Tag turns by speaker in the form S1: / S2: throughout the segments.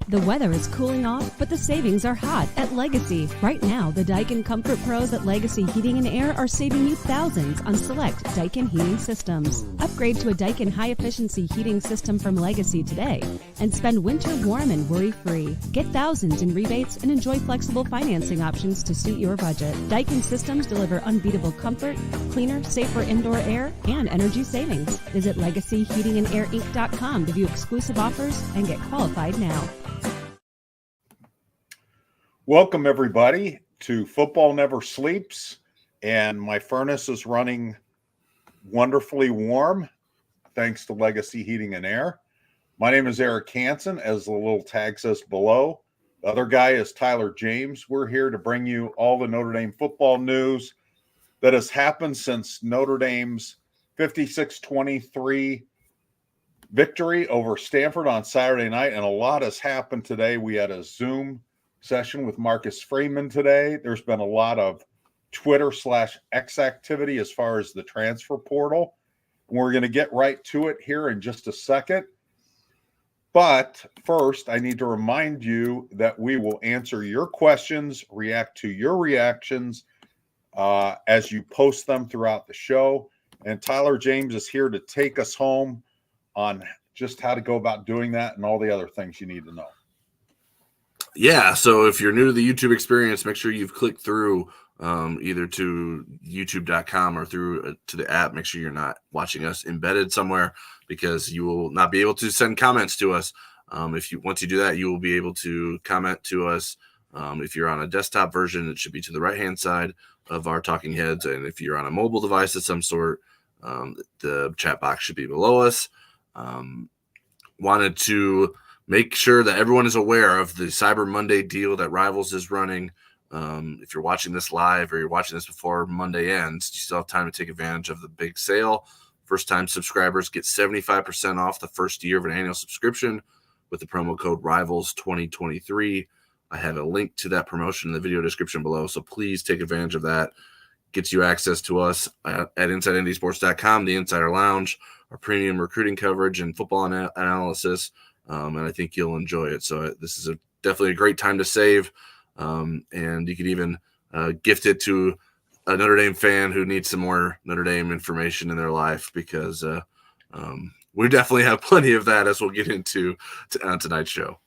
S1: The weather is cooling off, but the savings are hot at Legacy. Right now, the Daikin Comfort Pros at Legacy Heating and Air are saving you thousands on select Daikin heating systems. Upgrade to a Daikin high-efficiency heating system from Legacy today and spend winter warm and worry-free. Get thousands in rebates and enjoy flexible financing options to suit your budget. Daikin systems deliver unbeatable comfort, cleaner, safer indoor air, and energy savings. Visit LegacyHeatingandAirInc.com to view exclusive offers and get qualified now.
S2: Welcome, everybody, to Football Never Sleeps, and my furnace is running wonderfully warm thanks to Legacy Heating and Air. My name is Eric Hansen, as the little tag says below. The other guy is Tyler James. We're here to bring you all the Notre Dame football news that has happened since Notre Dame's 56-23 victory over Stanford on Saturday night, and a lot has happened today. We had a Zoom session with Marcus Freeman today. There's been a lot of Twitter/X activity as far as the transfer portal. We're going to get right to it here in just a second. But first, I need to remind you that we will answer your questions, react to your reactions as you post them throughout the show. And Tyler James is here to take us home on just how to go about doing that and all the other things you need to know.
S3: Yeah, so if you're new to the YouTube experience, make sure you've clicked through either to youtube.com or through to the app. Make sure you're not watching us embedded somewhere, because you will not be able to send comments to us. Once you do that, you will be able to comment to us. If you're on a desktop version, it should be to the right-hand side of our talking heads. And if you're on a mobile device of some sort, the chat box should be below us. Wanted to make sure that everyone is aware of the Cyber Monday deal that Rivals is running. If you're watching this live or you're watching this before Monday ends, you still have time to take advantage of the big sale. First-time subscribers get 75% off the first year of an annual subscription with the promo code RIVALS2023. I have a link to that promotion in the video description below, so please take advantage of that. Gets you access to us at InsideNDSports.com, the Insider Lounge, our premium recruiting coverage and football analysis. And I think you'll enjoy it. So this is definitely a great time to save. And you could even gift it to a Notre Dame fan who needs some more Notre Dame information in their life, because we definitely have plenty of that, as we'll get into on tonight's show.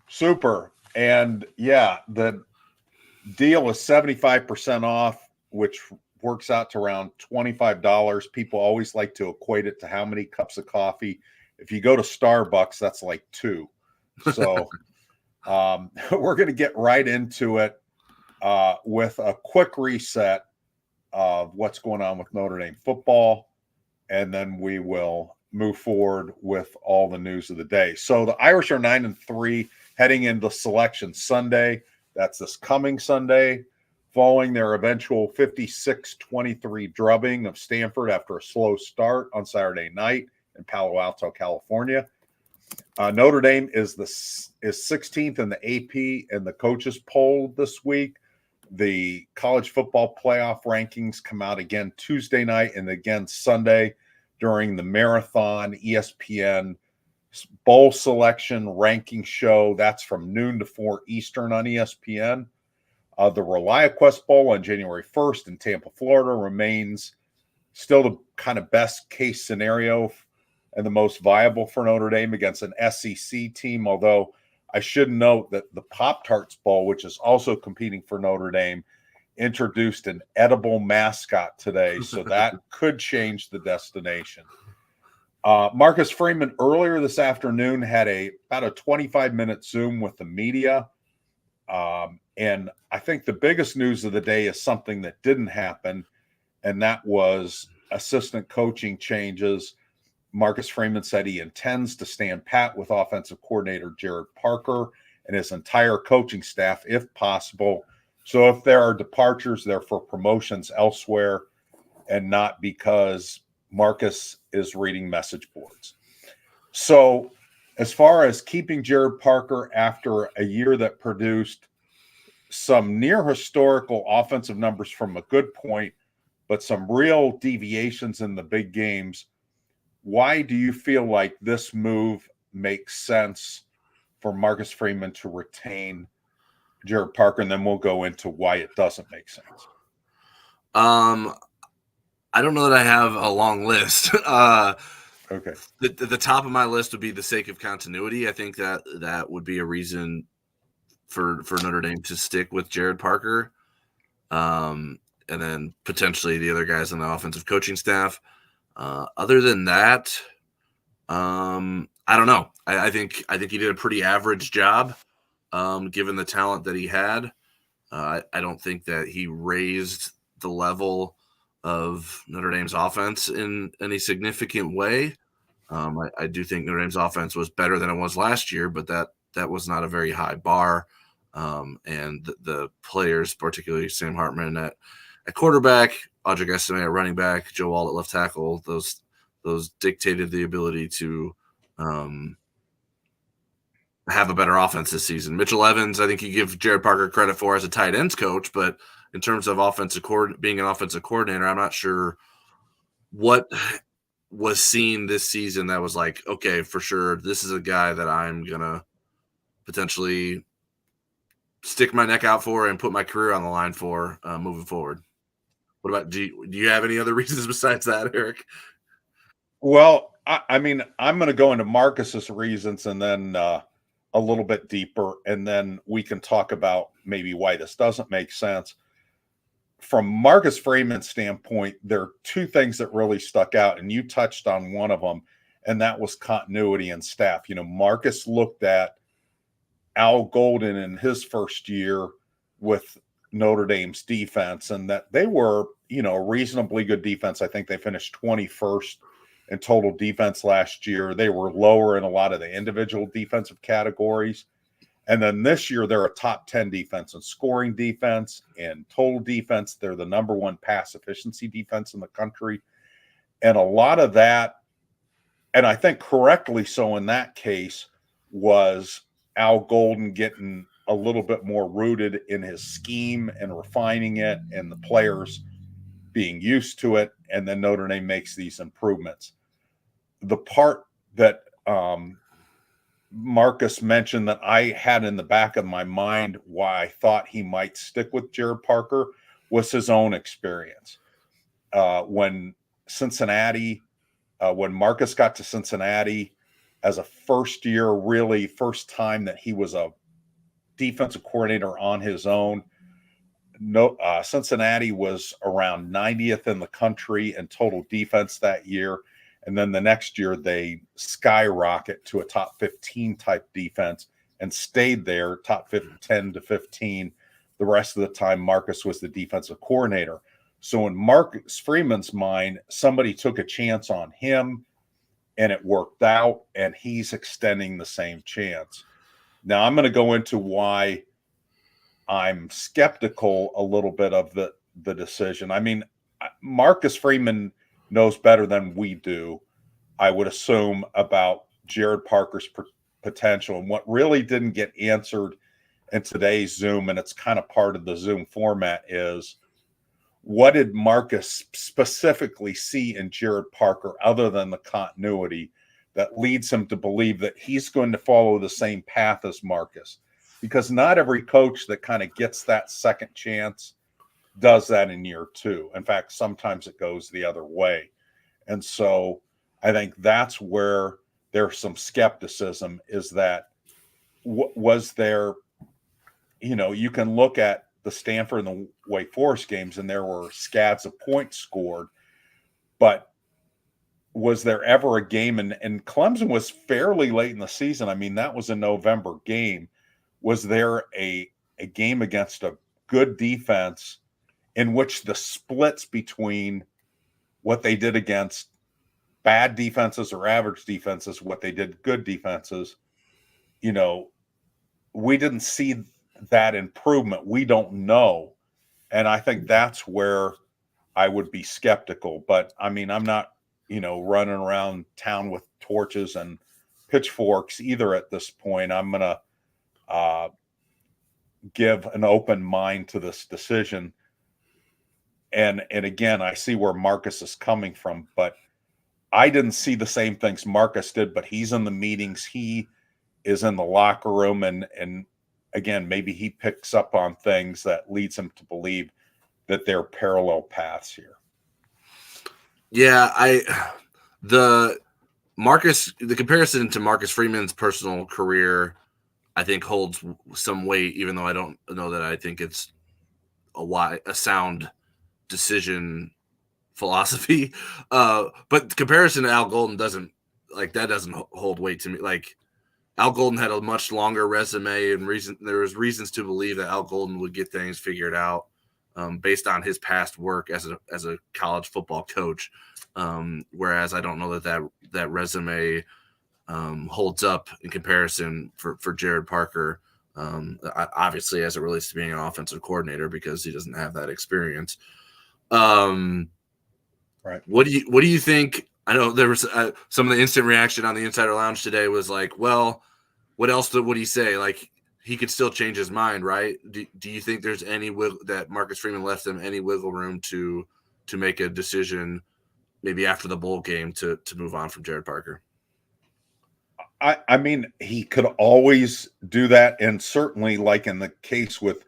S2: Super. And yeah, the deal is 75% off, which works out to around $25. People always like to equate it to how many cups of coffee. If you go to Starbucks, that's like 2. So we're going to get right into it with a quick reset of what's going on with Notre Dame football, and then we will move forward with all the news of the day. So the Irish are 9-3 heading into Selection Sunday. That's this coming Sunday, following their eventual 56-23 drubbing of Stanford after a slow start on Saturday night in Palo Alto, California. Notre Dame is 16th in the AP and the coaches poll this week. The college football playoff rankings come out again Tuesday night and again Sunday during the Marathon ESPN Bowl Selection ranking show. That's from noon to 4 Eastern on ESPN. The ReliaQuest Bowl on January 1st in Tampa, Florida remains still the kind of best case scenario and the most viable for Notre Dame against an SEC team, although I should note that the Pop-Tarts Bowl, which is also competing for Notre Dame, introduced an edible mascot today, so that could change the destination. Marcus Freeman earlier this afternoon had about a 25-minute Zoom with the media, and I think the biggest news of the day is something that didn't happen, and that was assistant coaching changes. Marcus Freeman said he intends to stand pat with offensive coordinator Jared Parker and his entire coaching staff if possible. So if there are departures, they're for promotions elsewhere and not because Marcus is reading message boards. So as far as keeping Jared Parker after a year that produced some near historical offensive numbers from a good point, but some real deviations in the big games, why do you feel like this move makes sense for Marcus Freeman to retain Jared Parker, and then we'll go into why it doesn't make sense.
S3: I don't know that I have a long list.
S2: Okay.
S3: The top of my list would be the sake of continuity. I think that would be a reason for Notre Dame to stick with Jared Parker, and then potentially the other guys on the offensive coaching staff. Other than that, I don't know. I think he did a pretty average job, given the talent that he had. I don't think that he raised the level of Notre Dame's offense in any significant way. I do think Notre Dame's offense was better than it was last year, but that was not a very high bar. And the players, particularly Sam Hartman at quarterback, Audric Estime at running back, Joe Wall at left tackle, those dictated the ability to have a better offense this season. Mitchell Evans, I think you give Jared Parker credit for as a tight ends coach, but in terms of being an offensive coordinator, I'm not sure what was seen this season that was like, okay, for sure, this is a guy that I'm going to potentially stick my neck out for and put my career on the line for moving forward. What about, do you have any other reasons besides that, Eric?
S2: Well, I mean, I'm going to go into Marcus's reasons and then a little bit deeper, and then we can talk about maybe why this doesn't make sense. From Marcus Freeman's standpoint, there are two things that really stuck out, and you touched on one of them, and that was continuity and staff. You know, Marcus looked at Al Golden in his first year with Notre Dame's defense, and that they were, you know, a reasonably good defense. I think they finished 21st in total defense last year. They were lower in a lot of the individual defensive categories. And then this year, they're a top 10 defense in scoring defense and total defense. They're the number one pass efficiency defense in the country. And a lot of that, and I think correctly so in that case, was Al Golden getting a little bit more rooted in his scheme and refining it, and the players being used to it. And then Notre Dame makes these improvements. The part that Marcus mentioned that I had in the back of my mind why I thought he might stick with Jared Parker was his own experience. When Marcus got to Cincinnati as a first time that he was a defensive coordinator on his own, Cincinnati was around 90th in the country in total defense that year. And then the next year, they skyrocket to a top 15 type defense and stayed there, top 10 to 15. The rest of the time, Marcus was the defensive coordinator. So in Marcus Freeman's mind, somebody took a chance on him, and it worked out, and he's extending the same chance. Now, I'm going to go into why I'm skeptical a little bit of the decision. I mean, Marcus Freeman knows better than we do, I would assume, about Jared Parker's potential. And what really didn't get answered in today's Zoom, and it's kind of part of the Zoom format, is what did Marcus specifically see in Jared Parker other than the continuity that leads him to believe that he's going to follow the same path as Marcus? Because not every coach that kind of gets that second chance does that in year two. In fact, sometimes it goes the other way. And so I think that's where there's some skepticism, is that was there, you know, you can look at the Stanford and the Wake Forest games and there were scads of points scored, but was there ever a game, and Clemson was fairly late in the season. I mean, that was a November game. Was there a game against a good defense in which the splits between what they did against bad defenses or average defenses, what they did good defenses, you know, we didn't see that improvement. We don't know. And I think that's where I would be skeptical. But I mean, I'm not, you know, running around town with torches and pitchforks either at this point. I'm going to give an open mind to this decision. And again, I see where Marcus is coming from, but I didn't see the same things Marcus did, but he's in the meetings. He is in the locker room, and again, maybe he picks up on things that leads him to believe that they're parallel paths here.
S3: Yeah, the comparison to Marcus Freeman's personal career, I think holds some weight, even though I don't know that I think it's a sound decision philosophy. But the comparison to Al Golden doesn't hold weight to me. Like, Al Golden had a much longer resume, and there was reasons to believe that Al Golden would get things figured out based on his past work as a college football coach. Whereas I don't know that resume holds up in comparison for Jared Parker. Obviously, as it relates to being an offensive coordinator, because he doesn't have that experience.
S2: Right.
S3: What do you think? I know there was some of the instant reaction on the Insider Lounge today was like, well, what else would he say? Like, he could still change his mind, right? Do you think there's any that Marcus Freeman left them any wiggle room to make a decision maybe after the bowl game to move on from Jared Parker?
S2: I mean, he could always do that. And certainly, like in the case with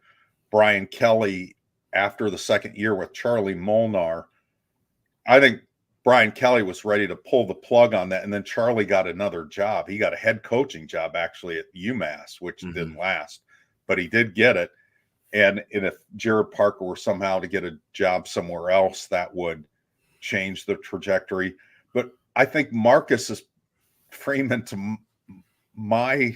S2: Brian Kelly after the second year with Charlie Molnar, I think Brian Kelly was ready to pull the plug on that. And then Charlie got another job. He got a head coaching job actually at UMass, which didn't last, but he did get it. And if Jared Parker were somehow to get a job somewhere else, that would change the trajectory. But I think Marcus Freeman, to my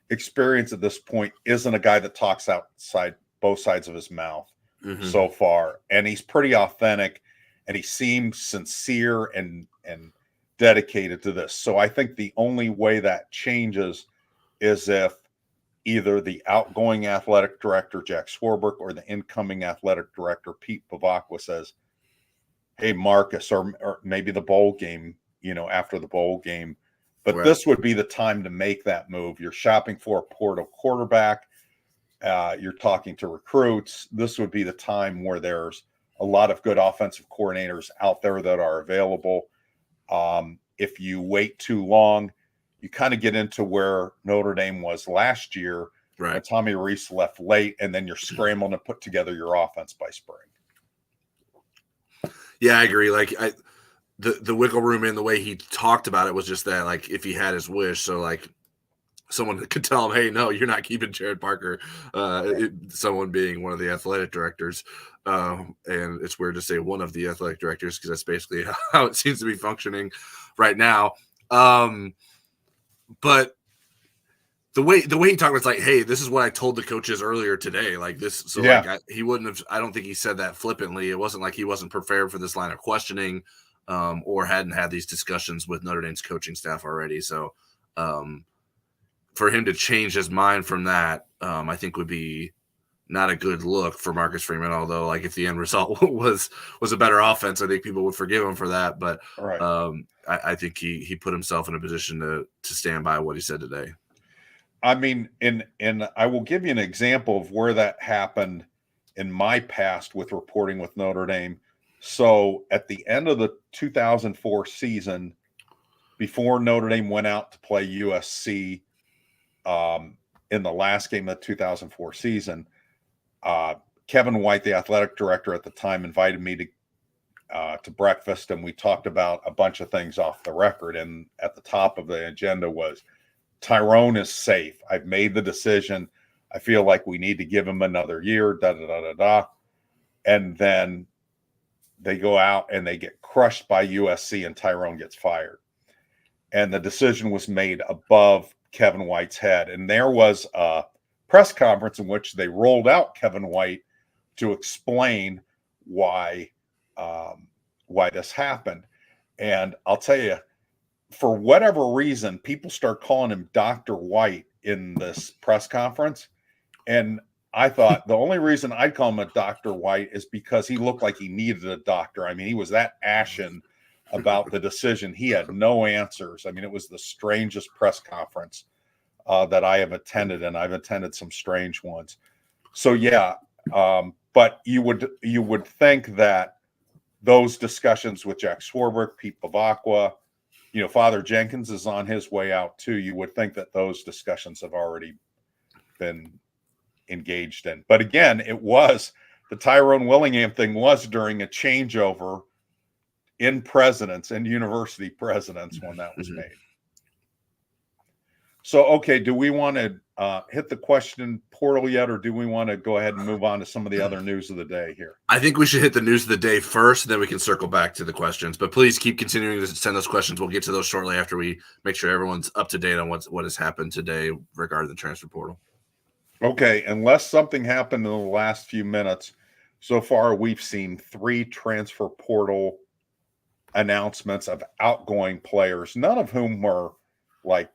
S2: experience at this point, isn't a guy that talks outside both sides of his mouth so far. And he's pretty authentic, and he seems sincere and dedicated to this. So I think the only way that changes is if either the outgoing athletic director, Jack Swarbrick, or the incoming athletic director, Pete Bavacqua, says, hey, Marcus, or maybe the bowl game, after the bowl game. But This would be the time to make that move. You're shopping for a portal quarterback. You're talking to recruits. This would be the time where there's a lot of good offensive coordinators out there that are available. If you wait too long, you kind of get into where Notre Dame was last year,
S3: right,
S2: when Tommy Rees left late, and then you're scrambling to put together your offense by spring.
S3: Yeah, I agree. Like, the wiggle room in the way he talked about it was just that, like, if he had his wish, so like someone could tell him, hey, no, you're not keeping Jared Parker, someone being one of the athletic directors. And it's weird to say one of the athletic directors, because that's basically how it seems to be functioning right now. But the way he talked was like, hey, this is what I told the coaches earlier today. Like this. So he wouldn't have, I don't think he said that flippantly. It wasn't like he wasn't prepared for this line of questioning, or hadn't had these discussions with Notre Dame's coaching staff already. So for him to change his mind from that, I think would be not a good look for Marcus Freeman. Although, like, if the end result was a better offense, I think people would forgive him for that. But I think he put himself in a position to stand by what he said today.
S2: I mean, and I will give you an example of where that happened in my past with reporting with Notre Dame. So at the end of the 2004 season, before Notre Dame went out to play USC in the last game of the 2004 season, Kevin White, the athletic director at the time, invited me to breakfast, and we talked about a bunch of things off the record. And at the top of the agenda was, Tyrone is safe. I've made the decision. I feel like we need to give him another year, And then they go out and they get crushed by USC, and Tyrone gets fired. And the decision was made above Kevin White's head. And there was a press conference in which they rolled out Kevin White to explain why this happened. And I'll tell you, for whatever reason, people start calling him Dr. White in this press conference. And I thought the only reason I'd call him a Dr. White is because he looked like he needed a doctor. I mean, he was that ashen about the decision. He had no answers. I mean, it was the strangest press conference that I have attended, and I've attended some strange ones. So, yeah, but you would think that those discussions with Jack Swarbrick, Pete Bavacqua, Father Jenkins is on his way out too. You would think that those discussions have already been engaged in. But again, the Tyrone Willingham thing was during a changeover in presidents and university presidents when that was made. So, okay, do we want to hit the question portal yet, or do we want to go ahead and move on to some of the other news of the day here?
S3: I think we should hit the news of the day first, and then we can circle back to the questions. But please keep continuing to send those questions. We'll get to those shortly after we make sure everyone's up to date on what has happened today regarding the transfer portal.
S2: Okay, unless something happened in the last few minutes, so far we've seen 3 transfer portal announcements of outgoing players, none of whom were like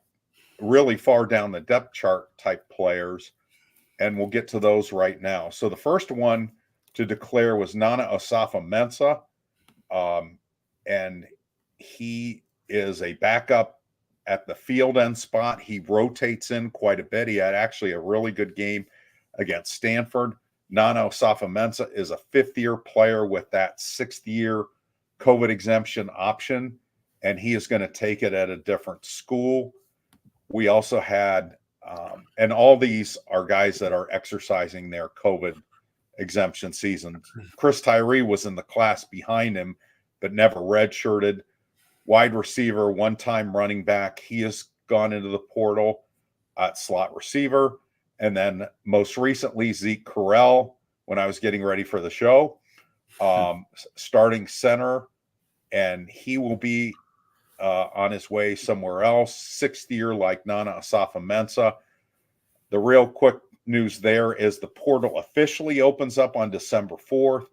S2: really far down the depth chart type players, and we'll get to those right now. So the first one to declare was Nana Osafo-Mensah, and he is a backup at the field end spot. He rotates in quite a bit. He had actually a really good game against Stanford. Nana Osafo-Mensah is a 5th-year player with that 6th-year COVID exemption option, and he is going to take it at a different school. We also had, and all these are guys that are exercising their COVID exemption season. Chris Tyree was in the class behind him, but never redshirted. Wide receiver, one-time running back. He has gone into the portal at slot receiver. And then most recently, Zeke Correll, when I was getting ready for the show, starting center, and he will be on his way somewhere else. 6th year like Nana Osafo-Mensah. The real quick news there is the portal officially opens up on December 4th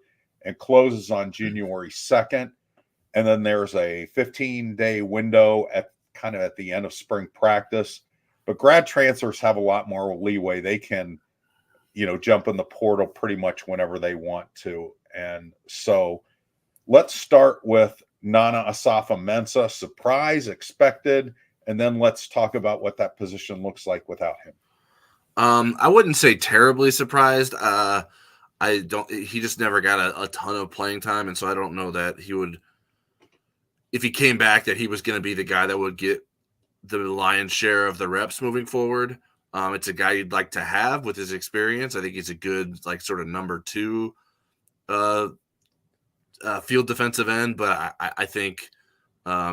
S2: and closes on January 2nd. And then there's a 15-day window at the end of spring practice. But grad transfers have a lot more leeway. They can, jump in the portal pretty much whenever they want to. And so let's start with Nana Osafo-Mensah, surprise, expected, and then let's talk about what that position looks like without him.
S3: I wouldn't say terribly surprised. He just never got a ton of playing time, and so I don't know that he would, if he came back, that he was going to be the guy that would get the lion's share of the reps moving forward. It's a guy you'd like to have with his experience. I think he's a good, sort of number 2 field defensive end, but I think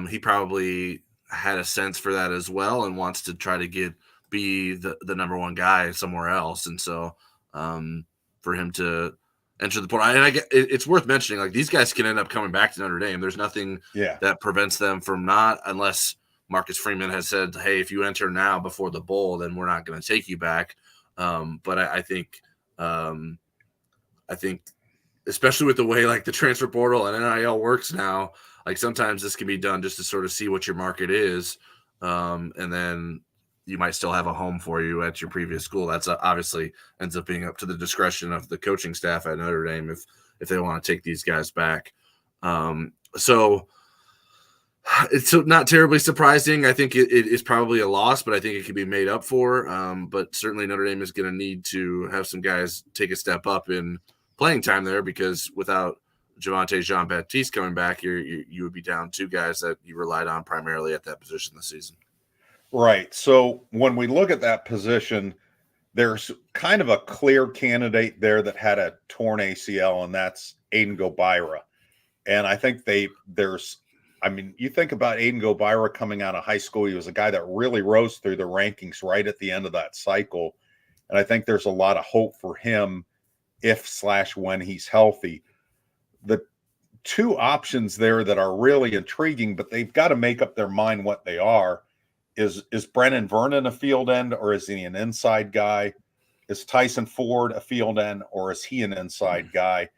S3: he probably had a sense for that as well and wants to try to be the number 1 guy somewhere else. And so for him to enter the portal, and it's worth mentioning, these guys can end up coming back to Notre Dame. There's nothing that prevents them from not, unless Marcus Freeman has said, hey, if you enter now before the bowl, then we're not going to take you back. But I think especially with the way the transfer portal and NIL works now, sometimes this can be done just to sort of see what your market is. And then you might still have a home for you at your previous school. That's obviously ends up being up to the discretion of the coaching staff at Notre Dame if they want to take these guys back. So it's not terribly surprising. I think it is probably a loss, but I think it can be made up for. But certainly Notre Dame is going to need to have some guys take a step up in playing time there, because without Javonte Jean-Baptiste coming back, you would be down 2 guys that you relied on primarily at that position this season.
S2: Right. So when we look at that position, there's kind of a clear candidate there that had a torn ACL, and that's Aiden Gobira. And I think you think about Aiden Gobira coming out of high school. He was a guy that really rose through the rankings right at the end of that cycle. And I think there's a lot of hope for him when he's healthy. The 2 options there that are really intriguing, but they've got to make up their mind what they are, is Brennan Vernon a field end, or is he an inside guy? Is Tyson Ford a field end, or is he an inside guy?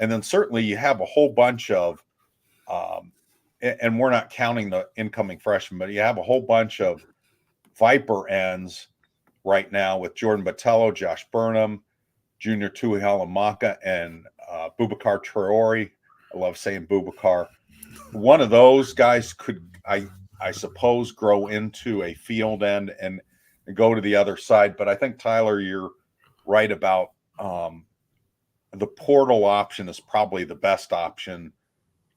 S2: And then certainly you have a whole bunch of, and we're not counting the incoming freshmen, but you have a whole bunch of Viper ends right now with Jordan Botello, Josh Burnham, Junior Tuihalamaka, and Boubacar Traore. I love saying Boubacar. One of those guys could, I suppose, grow into a field end and go to the other side. But I think, Tyler, you're right about the portal option is probably the best option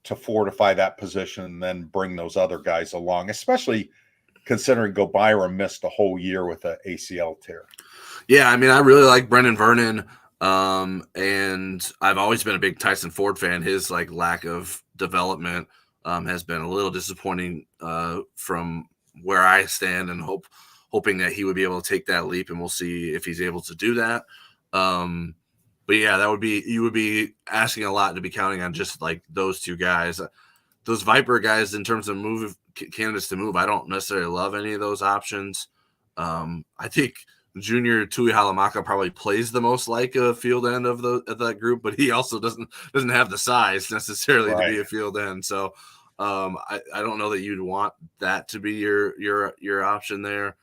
S2: to fortify that position and then bring those other guys along, especially considering Gobyra missed a whole year with an ACL tear.
S3: Yeah, I mean, I really like Brendan Vernon, and I've always been a big Tyson Ford fan. His lack of development has been a little disappointing from where I stand, and hoping that he would be able to take that leap, and we'll see if he's able to do that. But yeah, you would be asking a lot to be counting on just those two guys. Those Viper guys, in terms of candidates to move, I don't necessarily love any of those options. I think Junior Tui Halamaka probably plays the most like a field end of that group, but he also doesn't have the size necessarily to be a field end. So I don't know that you'd want that to be your option there.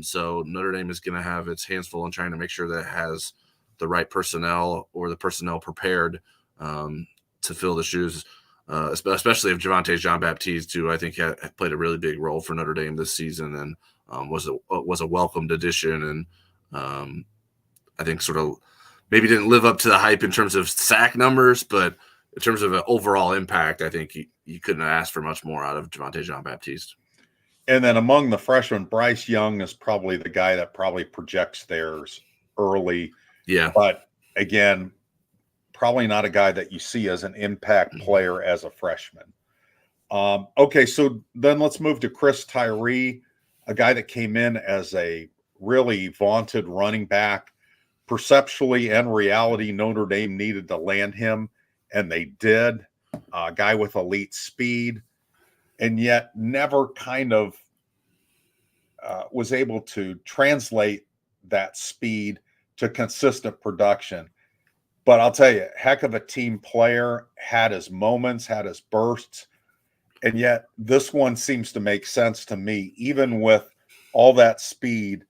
S3: So Notre Dame is going to have its hands full in trying to make sure that it has the right personnel or the personnel prepared to fill the shoes, especially if Javonte Jean-Baptiste, who I think had played a really big role for Notre Dame this season and was a welcomed addition, and I think sort of maybe didn't live up to the hype in terms of sack numbers, but in terms of an overall impact, I think you couldn't have asked for much more out of Javonte Jean-Baptiste.
S2: And then among the freshmen, Bryce Young is probably the guy that probably projects theirs early.
S3: Yeah.
S2: But again, probably not a guy that you see as an impact player as a freshman. Okay, so then let's move to Chris Tyree, a guy that came in as a really vaunted running back. Perceptually and reality, Notre Dame needed to land him, and they did. A guy with elite speed, and yet never kind of was able to translate that speed to consistent production. But I'll tell you, heck of a team player, had his moments, had his bursts, and yet this one seems to make sense to me. Even with all that speed,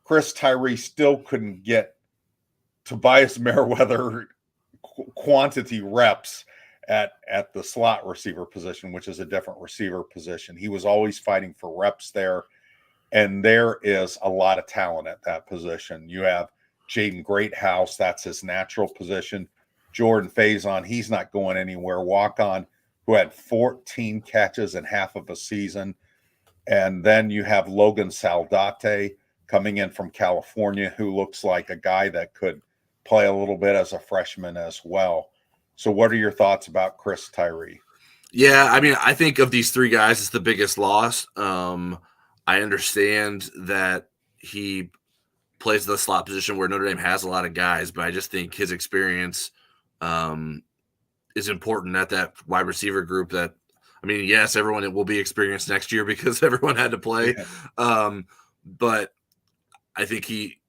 S2: Chris Tyree still couldn't get Tobias Merriweather quantity reps at the slot receiver position, which is a different receiver position. He was always fighting for reps there, and there is a lot of talent at that position. You have Jaden Greathouse, that's his natural position. Jordan Faison, he's not going anywhere. Walk-on, who had 14 catches in half of a season. And then you have Logan Saldate coming in from California, who looks like a guy that could play a little bit as a freshman as well. So what are your thoughts about Chris Tyree?
S3: Yeah, I mean, I think of these three guys, it's the biggest loss. I understand that he plays the slot position where Notre Dame has a lot of guys, but I just think his experience is important at that wide receiver group. That, I mean, yes, everyone will be experienced next year because everyone had to play. Yeah. But I think he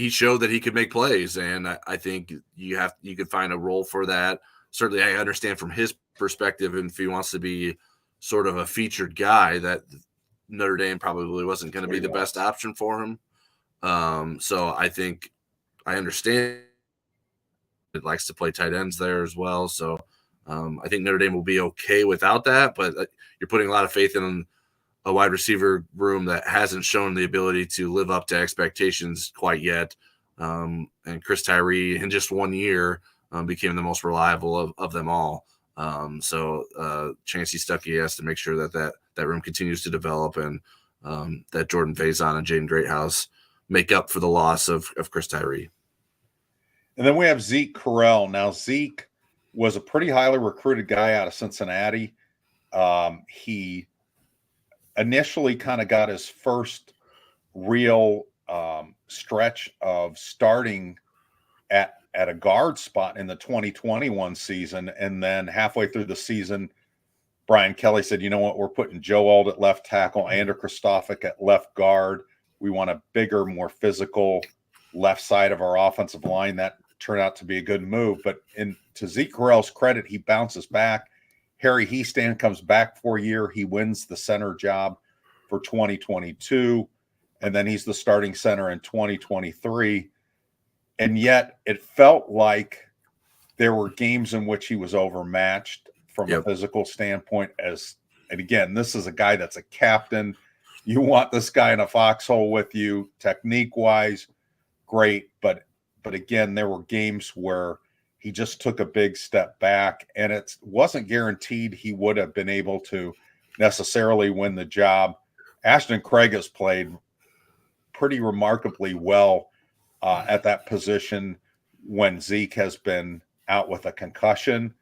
S3: showed that he could make plays, and I think you could find a role for that. Certainly, I understand from his perspective, and if he wants to be sort of a featured guy, that Notre Dame probably wasn't going to be the best option for him. So I think I understand it likes to play tight ends there as well. So I think Notre Dame will be okay without that, but you're putting a lot of faith in a wide receiver room that hasn't shown the ability to live up to expectations quite yet. And Chris Tyree in just 1 year became the most reliable of them all. So Chancey Stuckey has to make sure that room continues to develop, and that Jordan Faison and Jaden Greathouse make up for the loss of Chris Tyree.
S2: And then we have Zeke Correll. Now, Zeke was a pretty highly recruited guy out of Cincinnati. He initially kind of got his first real stretch of starting at a guard spot in the 2021 season. And then halfway through the season, Brian Kelly said, you know what, we're putting Joe Ald at left tackle, Andrew Kristofic at left guard. We want a bigger, more physical left side of our offensive line. That turned out to be a good move. But to Zeke Correll's credit, he bounces back. Harry Heastand comes back for a year. He wins the center job for 2022. And then he's the starting center in 2023. And yet it felt like there were games in which he was overmatched from a physical standpoint. And again, this is a guy that's a captain. You want this guy in a foxhole with you, technique-wise, great. But again, there were games where He just took a big step back, and it wasn't guaranteed he would have been able to necessarily win the job. Ashton Craig has played pretty remarkably well at that position when Zeke has been out with a concussion,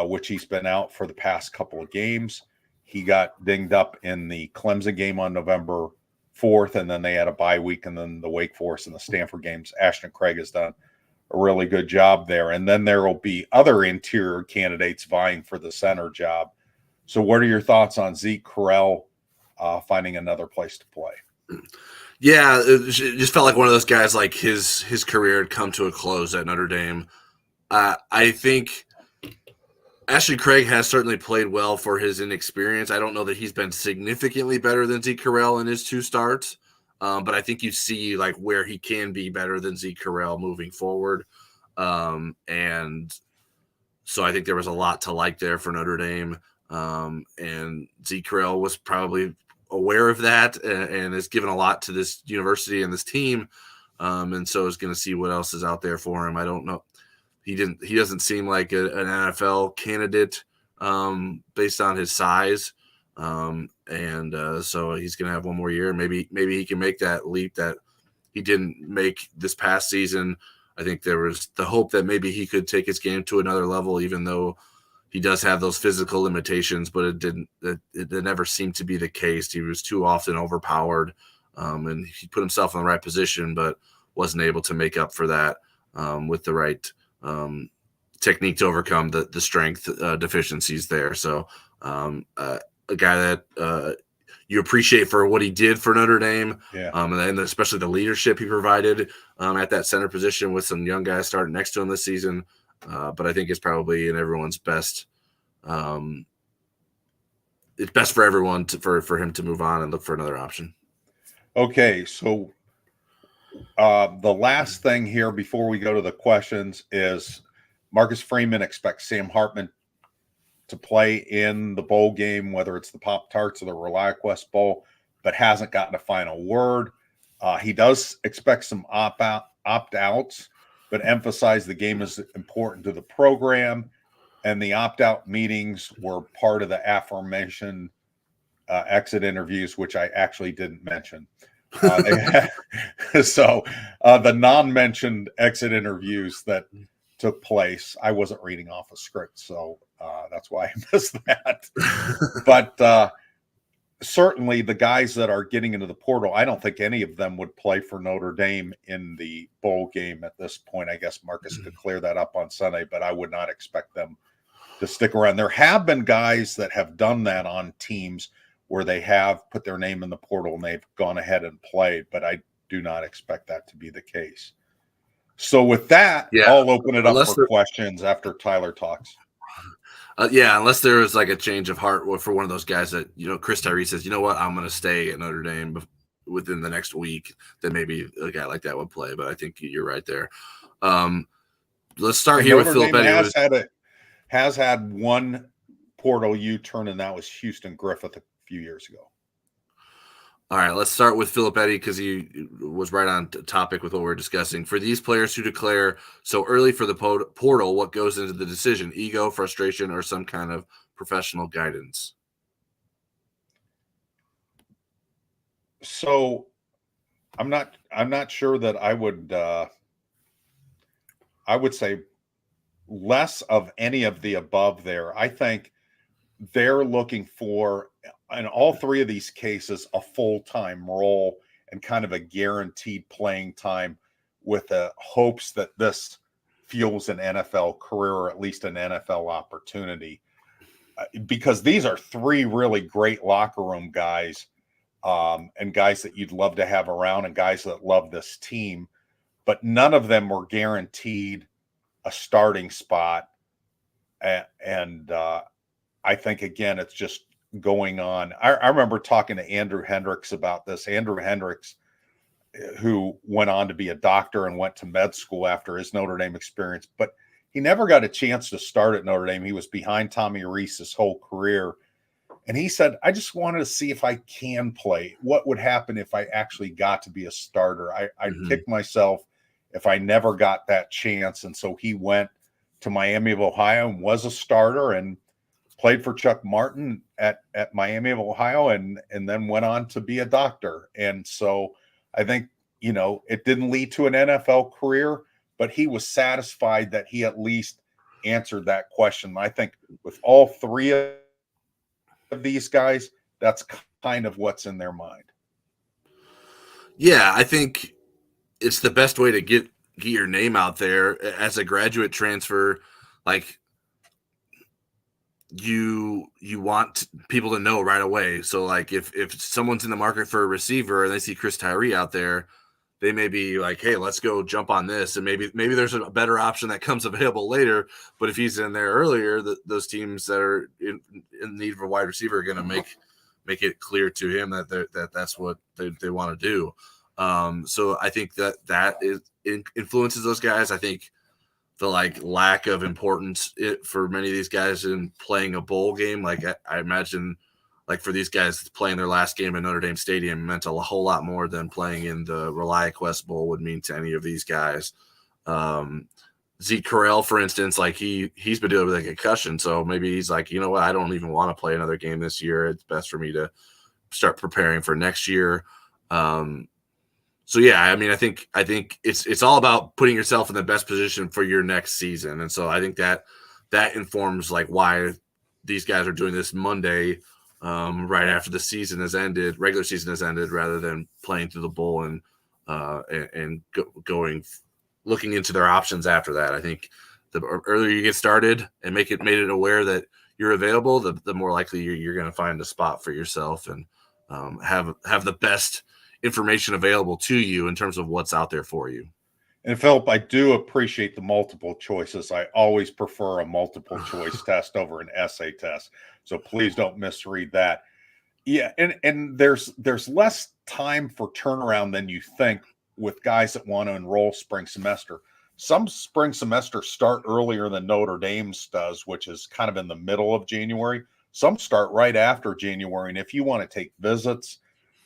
S2: which he's been out for the past couple of games. He got dinged up in the Clemson game on November 4th, and then they had a bye week, and then the Wake Forest and the Stanford games. Ashton Craig has done a really good job there. And then there will be other interior candidates vying for the center job. So what are your thoughts on Zeke Correll finding another place to play?
S3: Yeah, it just felt like one of those guys, like his career had come to a close at Notre Dame. I think Ashton Craig has certainly played well for his inexperience. I don't know that he's been significantly better than Zeke Correll in his 2 starts, but I think you see like where he can be better than Zeke Correll moving forward. And so I think there was a lot to like there for Notre Dame. And Zeke Correll was probably aware of that and has given a lot to this university and this team. And so is going to see what else is out there for him. I don't know. He doesn't seem like an NFL candidate based on his size. So he's going to have one more year. Maybe he can make that leap that he didn't make this past season. I think there was the hope that maybe he could take his game to another level, even though he does have those physical limitations, but it never seemed to be the case. He was too often overpowered, and he put himself in the right position, but wasn't able to make up for that with the right technique to overcome the strength deficiencies there. So a guy that you appreciate for what he did for Notre Dame, and especially the leadership he provided at that center position with some young guys starting next to him this season. But I think it's probably in everyone's best. It's best for everyone for him to move on and look for another option.
S2: Okay, so the last thing here before we go to the questions is Marcus Freeman expects Sam Hartman to play in the bowl game, whether it's the Pop-Tarts or the ReliaQuest Bowl, but hasn't gotten a final word. He does expect some opt-outs, but emphasize the game is important to the program, and the opt-out meetings were part of the aforementioned exit interviews, which I actually didn't mention. The non-mentioned exit interviews that took place, I wasn't reading off a script, so that's why I missed that. But certainly the guys that are getting into the portal, I don't think any of them would play for Notre Dame in the bowl game at this point. I guess Marcus could clear that up on Sunday, but I would not expect them to stick around. There have been guys that have done that on teams where they have put their name in the portal and they've gone ahead and played, but I do not expect that to be the case. So with that, I'll open it up for questions after Tyler talks.
S3: Unless there was like a change of heart for one of those guys that, Chris Tyree says, you know what, I'm going to stay at Notre Dame within the next week, then maybe a guy like that would play. But I think you're right there. Let's start here with Philip Eddy.
S2: Has had one portal U-turn, and that was Houston Griffith a few years ago.
S3: All right, let's start with Philip Eddy because he was right on topic with what we're discussing. For these players who declare so early for the portal, what goes into the decision? Ego, frustration, or some kind of professional guidance?
S2: So I'm not sure that I would say less of any of the above there. I think they're looking for, in all three of these cases, a full-time role and kind of a guaranteed playing time with the hopes that this fuels an NFL career or at least an NFL opportunity. Because these are three really great locker room guys and guys that you'd love to have around and guys that love this team, but none of them were guaranteed a starting spot. And I think, again, it's just going on. I remember talking to Andrew Hendricks about this. Andrew Hendricks, who went on to be a doctor and went to med school after his Notre Dame experience, but he never got a chance to start at Notre Dame. He was behind Tommy Rees his whole career. And he said, I just wanted to see if I can play. What would happen if I actually got to be a starter? I'd kick myself if I never got that chance. And so he went to Miami of Ohio and was a starter and played for Chuck Martin at Miami of Ohio and then went on to be a doctor. And so I think, it didn't lead to an NFL career, but he was satisfied that he at least answered that question. I think with all three of these guys, that's kind of what's in their mind.
S3: Yeah, I think it's the best way to get your name out there as a graduate transfer. Like, you want people to know right away. So like if someone's in the market for a receiver and they see Chris Tyree out there, they may be like, hey, let's go jump on this. And maybe there's a better option that comes available later. But if he's in there earlier, those teams that are in need of a wide receiver are going to make it clear to him that that's what they want to do. So I think that influences those guys. I think the lack of importance for many of these guys in playing a bowl game. Like I imagine, for these guys playing their last game in Notre Dame Stadium meant a whole lot more than playing in the ReliaQuest Bowl would mean to any of these guys. Zeke Correll, for instance, he's been dealing with a concussion, so maybe he's like, you know what, I don't even want to play another game this year. It's best for me to start preparing for next year. So yeah, I mean, I think it's all about putting yourself in the best position for your next season, and so I think that informs why these guys are doing this Monday, right after the season has ended, regular season has ended, rather than playing through the bowl and going looking into their options after that. I think the earlier you get started and made it aware that you're available, the more likely you're going to find a spot for yourself and have the best information available to you in terms of what's out there for you.
S2: And Philip, I do appreciate the multiple choices. I always prefer a multiple choice test over an essay test. So please don't misread that. Yeah, and there's less time for turnaround than you think with guys that want to enroll spring semester. Some spring semesters start earlier than Notre Dame's does, which is kind of in the middle of January. Some start right after January. And if you want to take visits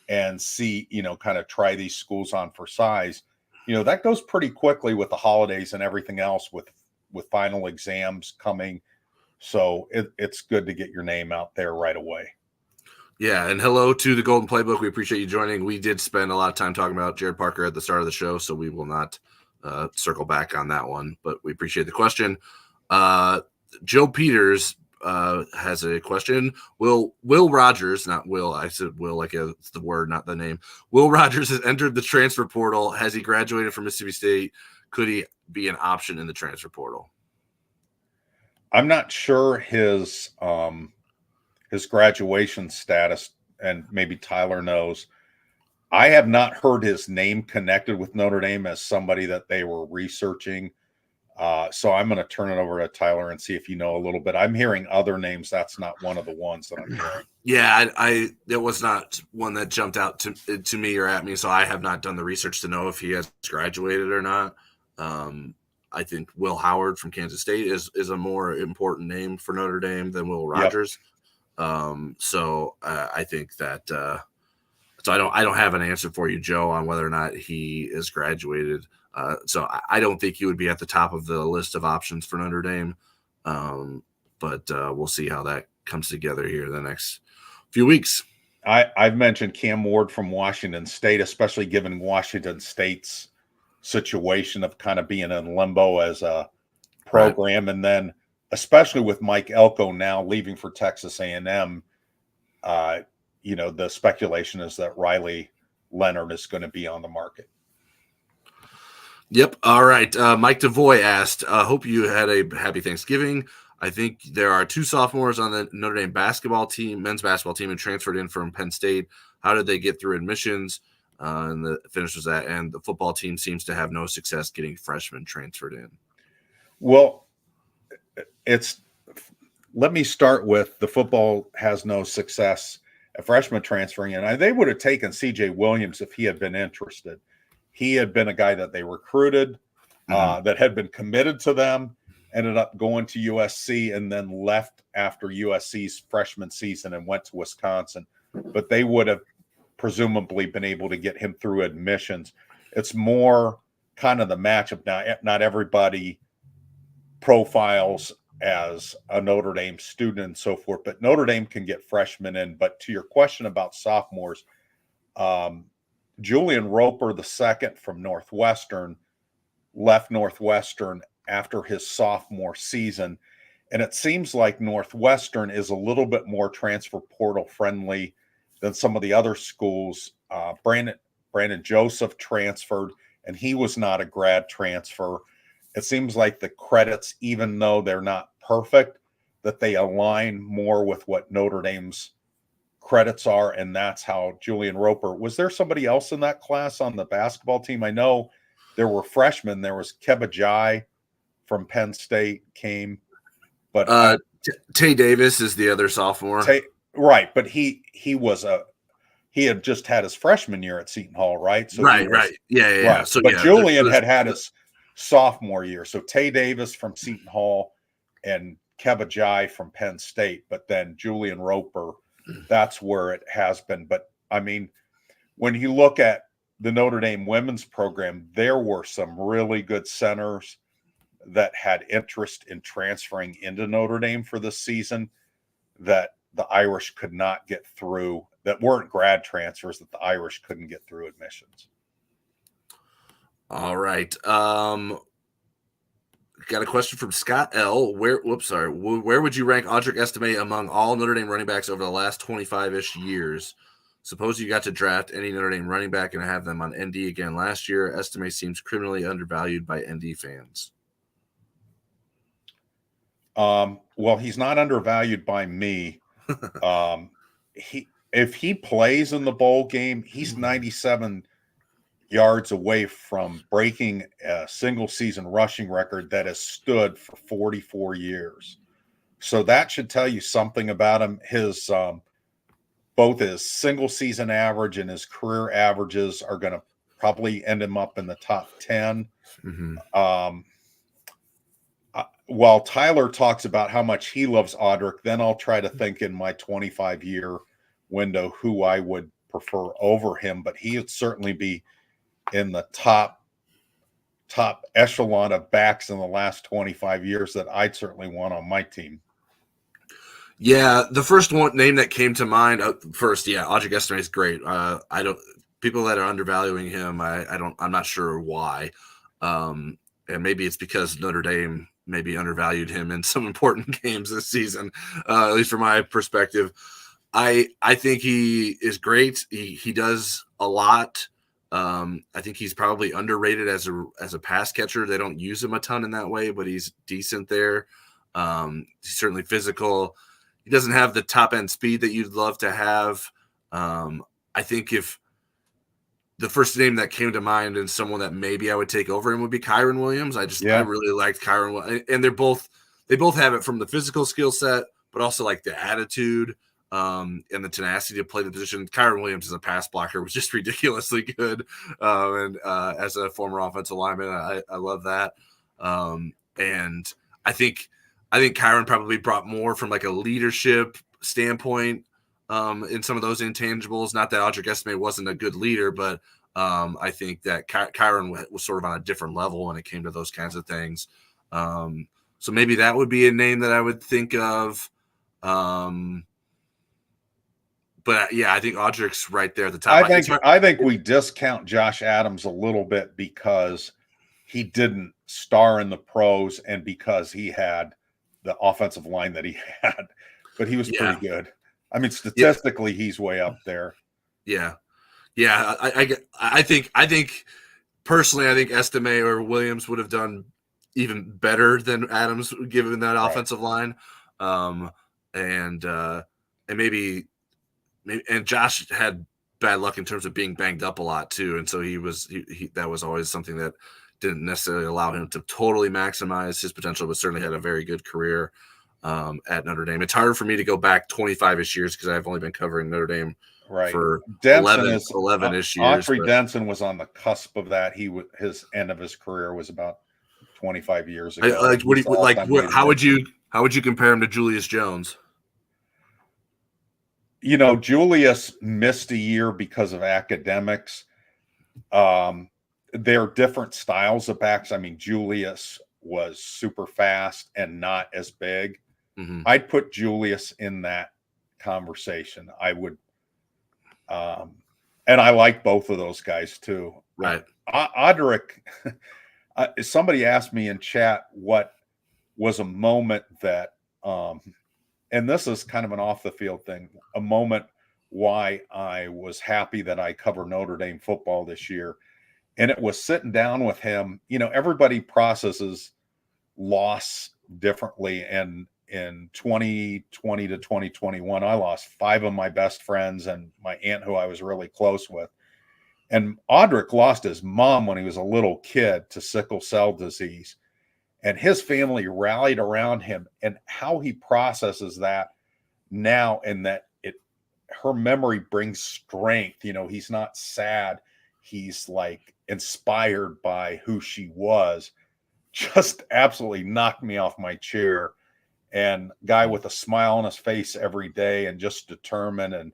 S2: and see, kind of try these schools on for size, that goes pretty quickly with the holidays and everything else with final exams coming. So it's good to get your name out there right away.
S3: Yeah, and hello to the Golden Playbook. We appreciate you joining. We did spend a lot of time talking about Jared Parker at the start of the show, so we will not circle back on that one, but we appreciate the question. Joe Peters has a question. Will Rogers, not Will, I said Will it's the word, not the name. Will Rogers has entered the transfer portal. Has he graduated from Mississippi State? Could he be an option in the transfer portal?
S2: I'm not sure his graduation status, and maybe Tyler knows. I have not heard his name connected with Notre Dame as somebody that they were researching. So I'm going to turn it over to Tyler and see if you know a little bit. I'm hearing other names. That's not one of the ones that I'm hearing.
S3: Yeah, it was not one that jumped out to me or at me, so I have not done the research to know if he has graduated or not. I think Will Howard from Kansas State is a more important name for Notre Dame than Will Rogers. Yep. So I think that so I don't have an answer for you, Joe, on whether or not he is graduated. So I don't think he would be at the top of the list of options for Notre Dame. But we'll see how that comes together here in the next few weeks.
S2: I've mentioned Cam Ward from Washington State, especially given Washington State's situation of kind of being in limbo as a program. Right. And then especially with Mike Elko now leaving for Texas A&M, the speculation is that Riley Leonard is going to be on the market.
S3: Yep. All right. Mike DeVoy asked, hope you had a happy Thanksgiving. I think there are 2 sophomores on the Notre Dame basketball team, men's basketball team, and transferred in from Penn State. How did they get through admissions? And the finish was that. And the football team seems to have no success getting freshmen transferred in.
S2: Well, let me start with the football has no success at freshman transferring in. They would have taken CJ Williams if he had been interested. He had been a guy that they recruited, that had been committed to them, ended up going to USC, and then left after USC's freshman season and went to Wisconsin. But they would have presumably been able to get him through admissions. It's more kind of the matchup now. Not everybody profiles as a Notre Dame student and so forth, but Notre Dame can get freshmen in. But to your question about sophomores, Julian Roper II from Northwestern left Northwestern after his sophomore season. And it seems like Northwestern is a little bit more transfer portal friendly than some of the other schools. Brandon Joseph transferred, and he was not a grad transfer. It seems like the credits, even though they're not perfect, that they align more with what Notre Dame's credits are, and that's how Julian Roper. Was there somebody else in that class on the basketball team? I know there were freshmen. There was Kebajai from Penn State came, but
S3: Tay Davis is the other sophomore.
S2: Right, but he had just had his freshman year at Seton Hall, right? So
S3: right. Yeah.
S2: Right.
S3: So,
S2: but Julian had his sophomore year. So Tay Davis from Seton Hall and Kebajai from Penn State, but then Julian Roper, that's where it has been. But I mean, when you look at the Notre Dame women's program, there were some really good centers that had interest in transferring into Notre Dame for this season that the Irish could not get through, that weren't grad transfers, that the Irish couldn't get through admissions.
S3: All right. Got a question from Scott L. Where would you rank Audric Estime among all Notre Dame running backs over the last 25-ish years? Suppose you got to draft any Notre Dame running back and have them on ND again last year. Estime seems criminally undervalued by ND fans.
S2: Well, he's not undervalued by me. If he plays in the bowl game, he's 97 yards away from breaking a single season rushing record that has stood for 44 years. So that should tell you something about him. His both his single season average and his career averages are going to probably end him up in the top 10. Mm-hmm. While Tyler talks about how much he loves Audric, then I'll try to think in my 25-year window who I would prefer over him, but he would certainly be in the top echelon of backs in the last 25 years that I'd certainly want on my team.
S3: Yeah, the first name that came to mind Audric Estime is great. People that are undervaluing him, I'm not sure why. And maybe it's because Notre Dame maybe undervalued him in some important games this season, at least from my perspective. I think he is great. He does a lot. I think he's probably underrated as a pass catcher. They don't use him a ton in that way, but he's decent there. He's certainly physical. He doesn't have the top end speed that you'd love to have. I think if the first name that came to mind and someone that maybe I would take over him would be Kyron Williams. I really liked Kyron, and they both have it from the physical skill set, but also like the attitude and the tenacity to play the position. Kyron Williams as a pass blocker was just ridiculously good, and as a former offensive lineman, I love that. And I think Kyron probably brought more from like a leadership standpoint. In some of those intangibles, not that Audric Estime wasn't a good leader, but I think that Kyron was sort of on a different level when it came to those kinds of things. So maybe that would be a name that I would think of. But yeah, I think Audric's right there at the top.
S2: I think we discount Josh Adams a little bit because he didn't star in the pros and because he had the offensive line that he had, but he was pretty good. I mean, statistically, he's way up there.
S3: Yeah. I think personally, I think Estime or Williams would have done even better than Adams given that offensive line. And maybe Josh had bad luck in terms of being banged up a lot too. And so that was always something that didn't necessarily allow him to totally maximize his potential, but certainly had a very good career at Notre Dame. It's harder for me to go back 25-ish years because I've only been covering Notre Dame for 11-ish years.
S2: Autry Denson was on the cusp of that. His end of his career was about 25 years ago.
S3: How would you compare him to Julius Jones?
S2: You know, Julius missed a year because of academics. They're different styles of backs. I mean, Julius was super fast and not as big.
S3: Mm-hmm.
S2: I'd put Julius in that conversation. I would, and I like both of those guys too.
S3: Right.
S2: Odrick, somebody asked me in chat what was a moment that, and this is kind of an off the field thing, a moment why I was happy that I cover Notre Dame football this year. And it was sitting down with him. You know, everybody processes loss differently. And in 2020 to 2021, I lost 5 of my best friends and my aunt who I was really close with. And Audric lost his mom when he was a little kid to sickle cell disease. And his family rallied around him, and how he processes that now, and that her memory brings strength. You know, he's not sad. He's like inspired by who she was. Just absolutely knocked me off my chair. And guy with a smile on his face every day and just determined. And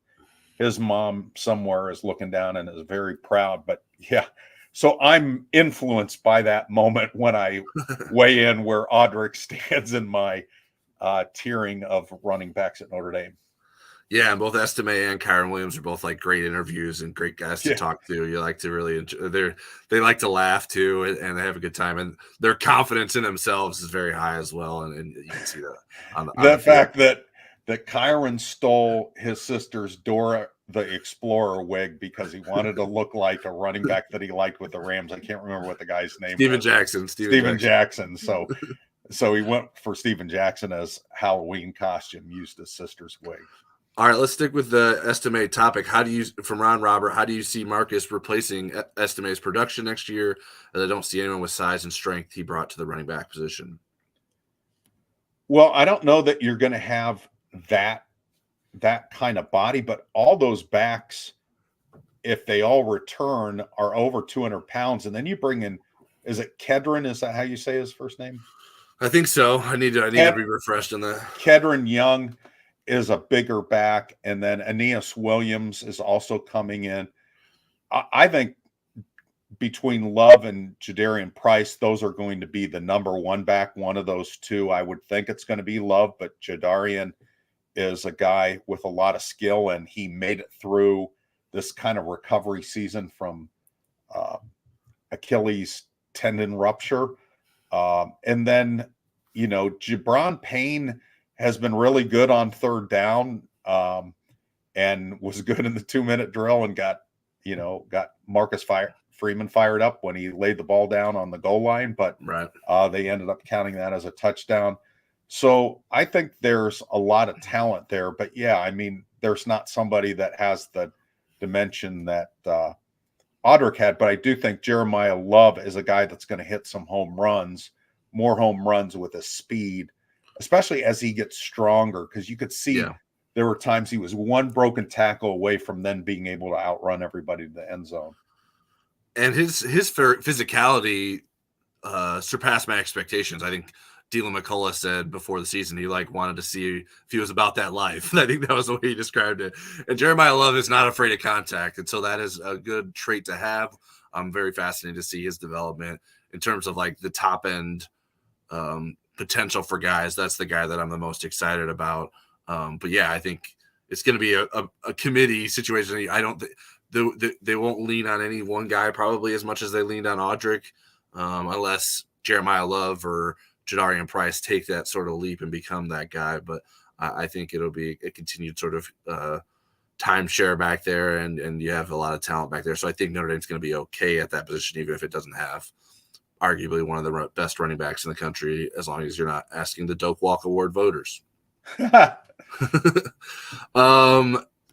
S2: his mom somewhere is looking down and is very proud. But yeah, so I'm influenced by that moment when I weigh in where Audric stands in my tiering of running backs at Notre Dame.
S3: Yeah, and both Estime and Kyron Williams are both like great interviews and great guys to talk to. You like to really enjoy. They like to laugh too, and they have a good time. And their confidence in themselves is very high as well. And you can see that on the
S2: fact that Kyron stole his sister's Dora the Explorer wig because he wanted to look like a running back that he liked with the Rams. I can't remember what the guy's name was. Steven Jackson. So he went for Steven Jackson as Halloween costume, used his sister's wig.
S3: All right, let's stick with the Estime topic. From Ron Robert, how do you see Marcus replacing Estime's production next year? I don't see anyone with size and strength he brought to the running back position.
S2: Well, I don't know that you're going to have that kind of body, but all those backs, if they all return, are over 200 pounds. And then you bring in, is it Kedron? Is that how you say his first name?
S3: I think so. I need to be refreshed on that.
S2: Kedron Young is a bigger back, and then Aeneas Williams is also coming in. I think between Love and Jadarian Price, those are going to be the number one back. One of those two, I would think it's going to be Love, but Jadarian is a guy with a lot of skill, and he made it through this kind of recovery season from Achilles tendon rupture. And then, Gibran Payne has been really good on third down, and was good in the 2-minute drill and got Marcus Freeman fired up when he laid the ball down on the goal line, but they ended up counting that as a touchdown. So I think there's a lot of talent there, but there's not somebody that has the dimension that Audric had, but I do think Jeremiah Love is a guy that's going to hit some more home runs with his speed, especially as he gets stronger, because you could see there were times he was one broken tackle away from then being able to outrun everybody to the end zone.
S3: And his physicality surpassed my expectations. I think Dylan McCullough said before the season he wanted to see if he was about that life. I think that was the way he described it. And Jeremiah Love is not afraid of contact, and so that is a good trait to have. I'm very fascinated to see his development in terms of the top end potential for guys. That's the guy that I'm the most excited about. But yeah, I think it's going to be a committee situation. I don't think they won't lean on any one guy probably as much as they leaned on Audric, unless Jeremiah Love or Jadarian Price take that sort of leap and become that guy. But I think it'll be a continued sort of timeshare back there, and you have a lot of talent back there. So I think Notre Dame's going to be okay at that position, even if it doesn't have arguably one of the best running backs in the country, as long as you're not asking the Doak Walk Award voters.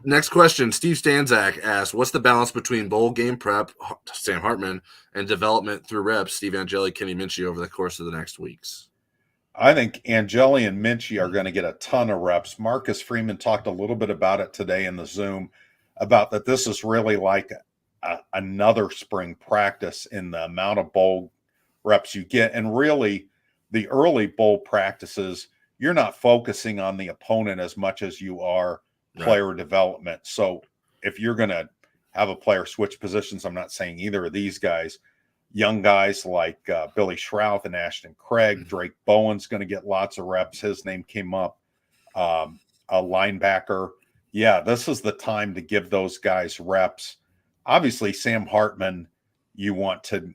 S3: Next question. Steve Stanzak asked, what's the balance between bowl game prep, Sam Hartman, and development through reps, Steve Angeli, Kenny Minchie, over the course of the next weeks?
S2: I think Angeli and Minchie are going to get a ton of reps. Marcus Freeman talked a little bit about it today in the Zoom, about that this is really like another spring practice in the amount of bowl reps you get. And really, the early bowl practices, you're not focusing on the opponent as much as you are player development. So if you're going to have a player switch positions, I'm not saying either of these guys, young guys like Billy Schrouth and Ashton Craig. Drake Bowen's going to get lots of reps. His name came up. A linebacker. Yeah, this is the time to give those guys reps. Obviously, Sam Hartman, you want to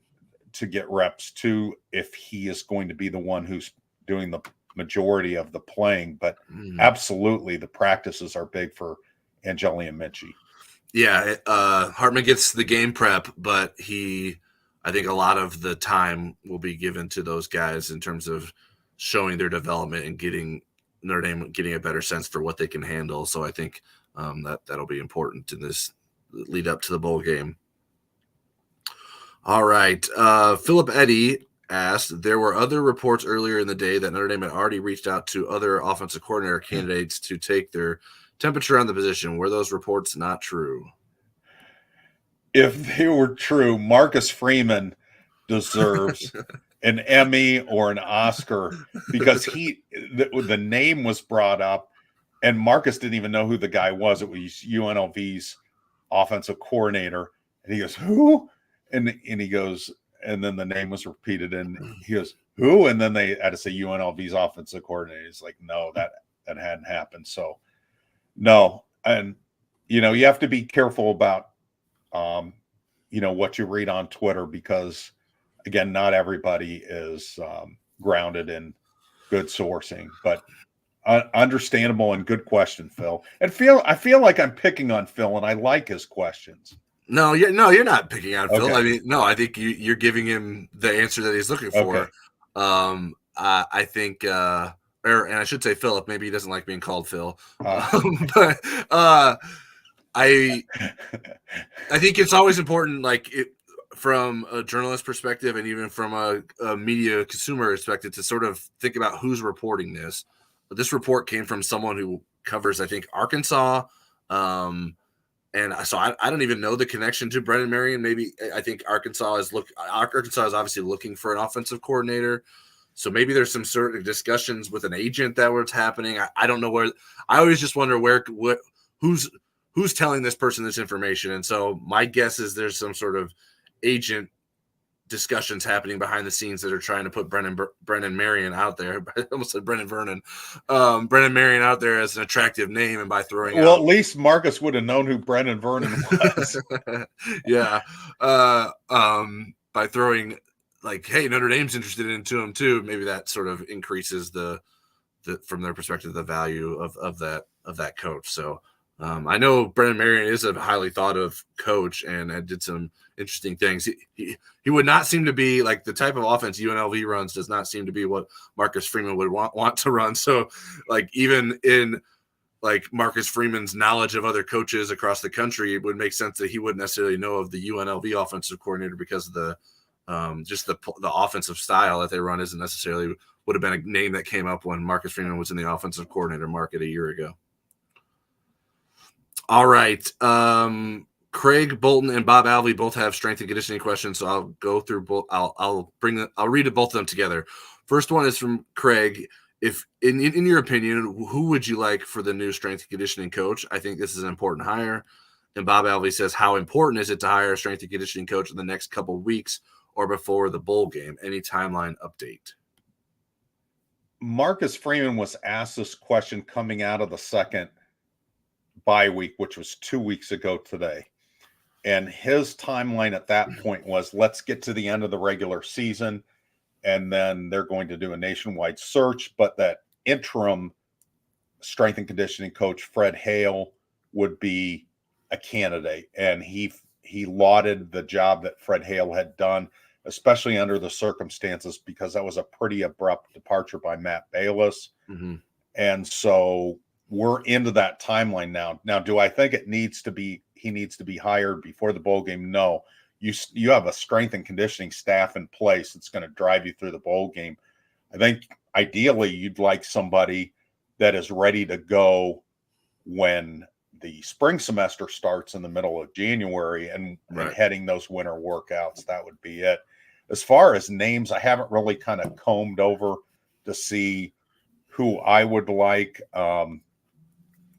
S2: get reps too if he is going to be the one who's doing the majority of the playing. But absolutely, the practices are big for Angeli and Minchie.
S3: Yeah, Hartman gets the game prep, but I think a lot of the time will be given to those guys in terms of showing their development and getting Notre Dame getting a better sense for what they can handle. So I think that'll be important in this lead up to the bowl game. All right. Philip Eddy asked, there were other reports earlier in the day that Notre Dame had already reached out to other offensive coordinator candidates to take their temperature on the position. Were those reports not true?
S2: If they were true, Marcus Freeman deserves an Emmy or an Oscar because the name was brought up and Marcus didn't even know who the guy was. It was UNLV's offensive coordinator. And he goes, who? And he goes, and then the name was repeated and he goes, who? And then they had to say UNLV's offensive coordinator. He's like, no, that hadn't happened. So no. And, you have to be careful about, what you read on Twitter, because again, not everybody is grounded in good sourcing, but understandable and good question, Phil. And I feel like I'm picking on Phil, and I like his questions.
S3: No, you're not picking on Phil.
S2: Okay.
S3: I mean, no, I think you're giving him the answer that he's looking for.
S2: Okay.
S3: I think, and I should say Philip. Maybe he doesn't like being called Phil, but I think it's always important, like from a journalist perspective and even from a media consumer perspective, to sort of think about who's reporting this. But this report came from someone who covers, I think, Arkansas. And so I don't even know the connection to Brennan Marion. Maybe I think Arkansas is obviously looking for an offensive coordinator. So maybe there's some sort of discussions with an agent that what's happening. I don't know where. I always just wonder who's telling this person this information. And so my guess is there's some sort of agent discussions happening behind the scenes that are trying to put Brennan Marion out there. I almost said Brennan Vernon. Brennan Marion out there as an attractive name, and by throwing
S2: at least Marcus would have known who Brennan Vernon was.
S3: Yeah. By throwing like, hey, Notre Dame's interested into him too. Maybe that sort of increases the from their perspective, the value of that coach. So I know Brennan Marion is a highly thought of coach and did some interesting things. He would not seem to be like the type of offense UNLV runs does not seem to be what Marcus Freeman would want to run. So like even in like Marcus Freeman's knowledge of other coaches across the country, it would make sense that he wouldn't necessarily know of the UNLV offensive coordinator because of the just the offensive style that they run isn't necessarily would have been a name that came up when Marcus Freeman was in the offensive coordinator market a year ago. All right. Craig Bolton and Bob Alvey both have strength and conditioning questions, so I'll go through both. I'll read both of them together. First one is from Craig. If in your opinion, who would you like for the new strength and conditioning coach? I think this is an important hire. And Bob Alvey says, how important is it to hire a strength and conditioning coach in the next couple of weeks or before the bowl game? Any timeline update?
S2: Marcus Freeman was asked this question coming out of the second bye week, which was 2 weeks ago today. And his timeline at that point was, let's get to the end of the regular season, and then they're going to do a nationwide search. But that interim strength and conditioning coach, Fred Hale, would be a candidate. And he lauded the job that Fred Hale had done, especially under the circumstances, because that was a pretty abrupt departure by Matt Bayless. Mm-hmm. And so we're into that timeline now. Now, do I think he needs to be hired before the bowl game? No. You have a strength and conditioning staff in place that's going to drive you through the bowl game. I think ideally you'd like somebody that is ready to go when the spring semester starts in the middle of January and heading those winter workouts. That would be it. As far as names, I haven't really kind of combed over to see who I would like.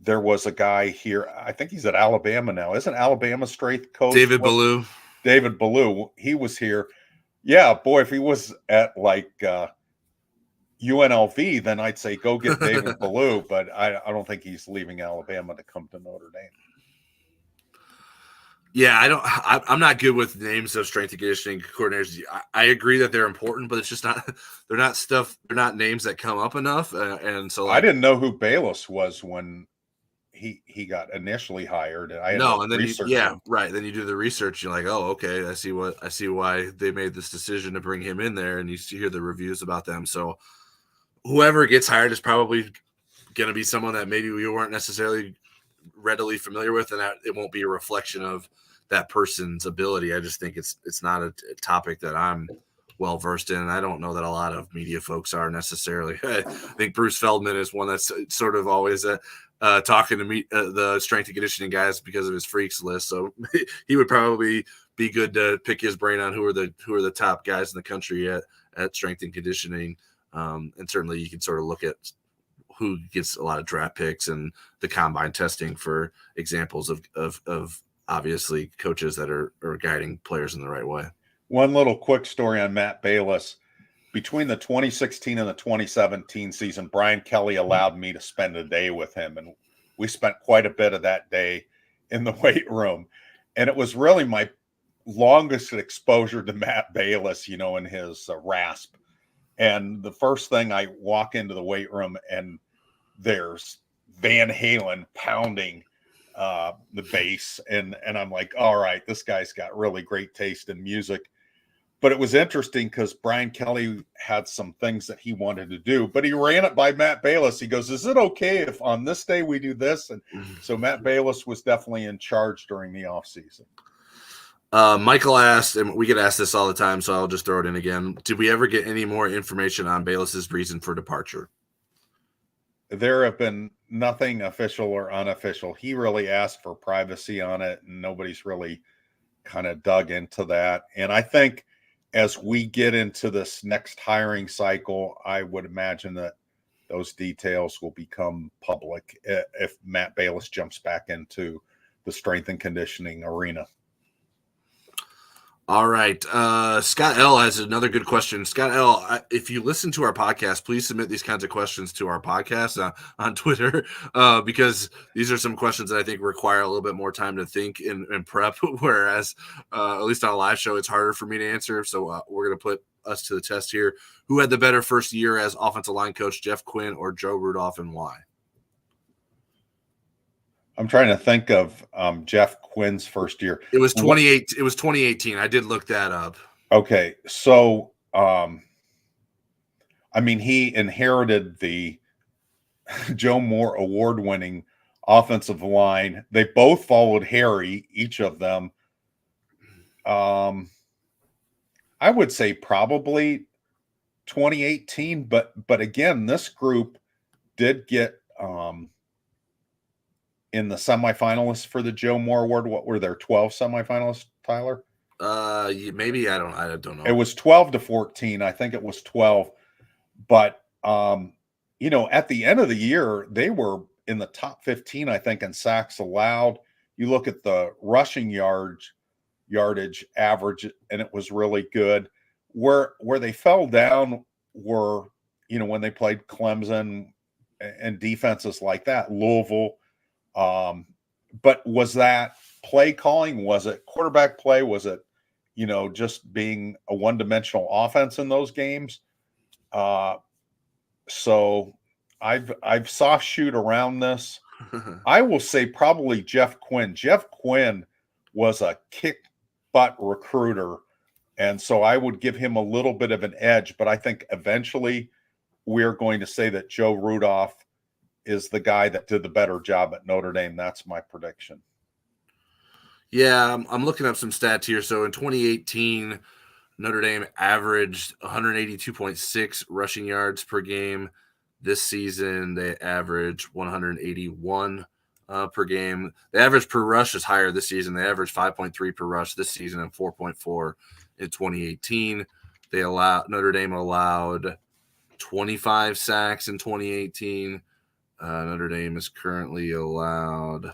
S2: There was a guy here, I think he's at Alabama now. Isn't Alabama strength coach?
S3: David Ballou.
S2: David Ballou. He was here. Yeah, boy, if he was at like UNLV, then I'd say go get David Ballou, but I don't think he's leaving Alabama to come to Notre Dame.
S3: Yeah, I'm not good with names of strength and conditioning coordinators. I agree that they're important, but it's just not. They're not names that come up enough. And so,
S2: I didn't know who Bayless was when he got initially hired, and I had to
S3: and then
S2: research him.
S3: right. Then you do the research. You're like, oh, okay, I see why they made this decision to bring him in there, and you hear the reviews about them. So, whoever gets hired is probably going to be someone that maybe we weren't necessarily readily familiar with, and that it won't be a reflection of that person's ability. I just think it's not a topic that I'm well versed in, and I don't know that a lot of media folks are necessarily. I think Bruce Feldman is one that's sort of always talking to me the strength and conditioning guys because of his freaks list. So he would probably be good to pick his brain on who are the top guys in the country at strength and conditioning. And certainly you can sort of look at who gets a lot of draft picks and the combine testing for examples of obviously coaches that are guiding players in the right way.
S2: One little quick story on Matt Bayless. Between the 2016 and the 2017 season, Brian Kelly allowed me to spend a day with him, and we spent quite a bit of that day in the weight room. And it was really my longest exposure to Matt Bayless, in his rasp. And the first thing, I walk into the weight room and there's Van Halen pounding the bass. And I'm like, all right, this guy's got really great taste in music. But it was interesting because Brian Kelly had some things that he wanted to do, but he ran it by Matt Bayless. He goes, is it okay if on this day we do this? And so Matt Bayless was definitely in charge during the offseason.
S3: Michael asked, and we get asked this all the time, so I'll just throw it in again. Did we ever get any more information on Bayless's reason for departure?
S2: There have been nothing official or unofficial. He really asked for privacy on it, and nobody's really kind of dug into that. And I think as we get into this next hiring cycle, I would imagine that those details will become public if Matt Bayless jumps back into the strength and conditioning arena.
S3: All right. Scott L. has another good question. Scott L., if you listen to our podcast, please submit these kinds of questions to our podcast on Twitter, because these are some questions that I think require a little bit more time to think and prep, whereas at least on a live show, it's harder for me to answer. So we're going to put us to the test here. Who had the better first year as offensive line coach, Jeff Quinn or Joe Rudolph, and why?
S2: I'm trying to think of Jeff Quinn's first year.
S3: It was 2018. I did look that up.
S2: Okay. So, he inherited the Joe Moore award-winning offensive line. They both followed Harry, each of them. I would say probably 2018, but again, this group did get in the semifinalists for the Joe Moore Award. What were there, 12 semifinalists, Tyler?
S3: Maybe I don't know.
S2: It was 12-14. I think it was 12. But at the end of the year, they were in the top 15, I think, in sacks allowed. You look at the rushing yardage average, and it was really good. Where they fell down were, when they played Clemson and defenses like that, Louisville. But was that play calling? Was it quarterback play? Was it, just being a one-dimensional offense in those games? So I've soft shoot around this. I will say probably Jeff Quinn. Jeff Quinn was a kick butt recruiter. And so I would give him a little bit of an edge, but I think eventually we're going to say that Joe Rudolph is the guy that did the better job at Notre Dame. That's my prediction.
S3: Yeah, I'm looking up some stats here. So in 2018, Notre Dame averaged 182.6 rushing yards per game. This season, they average 181 per game. The average per rush is higher this season. They average 5.3 per rush this season and 4.4 in 2018. Notre Dame allowed 25 sacks in 2018. Notre Dame is currently allowed.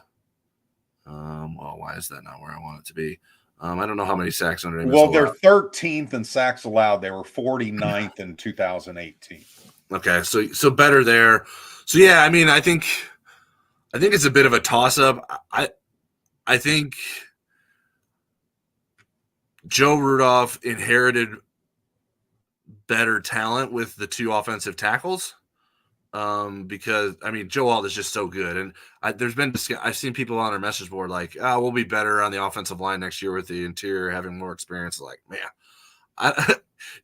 S3: Why is that not where I want it to be? I don't know how many sacks Notre Dame has
S2: Well, they're
S3: allowed.
S2: 13th in sacks allowed. They were 49th in 2018.
S3: Okay, so better there. So yeah, I mean, I think it's a bit of a toss up. I think Joe Rudolph inherited better talent with the two offensive tackles. Because I mean, Joe Alt is just so good, and I've seen people on our message board like, "Oh, we'll be better on the offensive line next year with the interior having more experience." Like, man,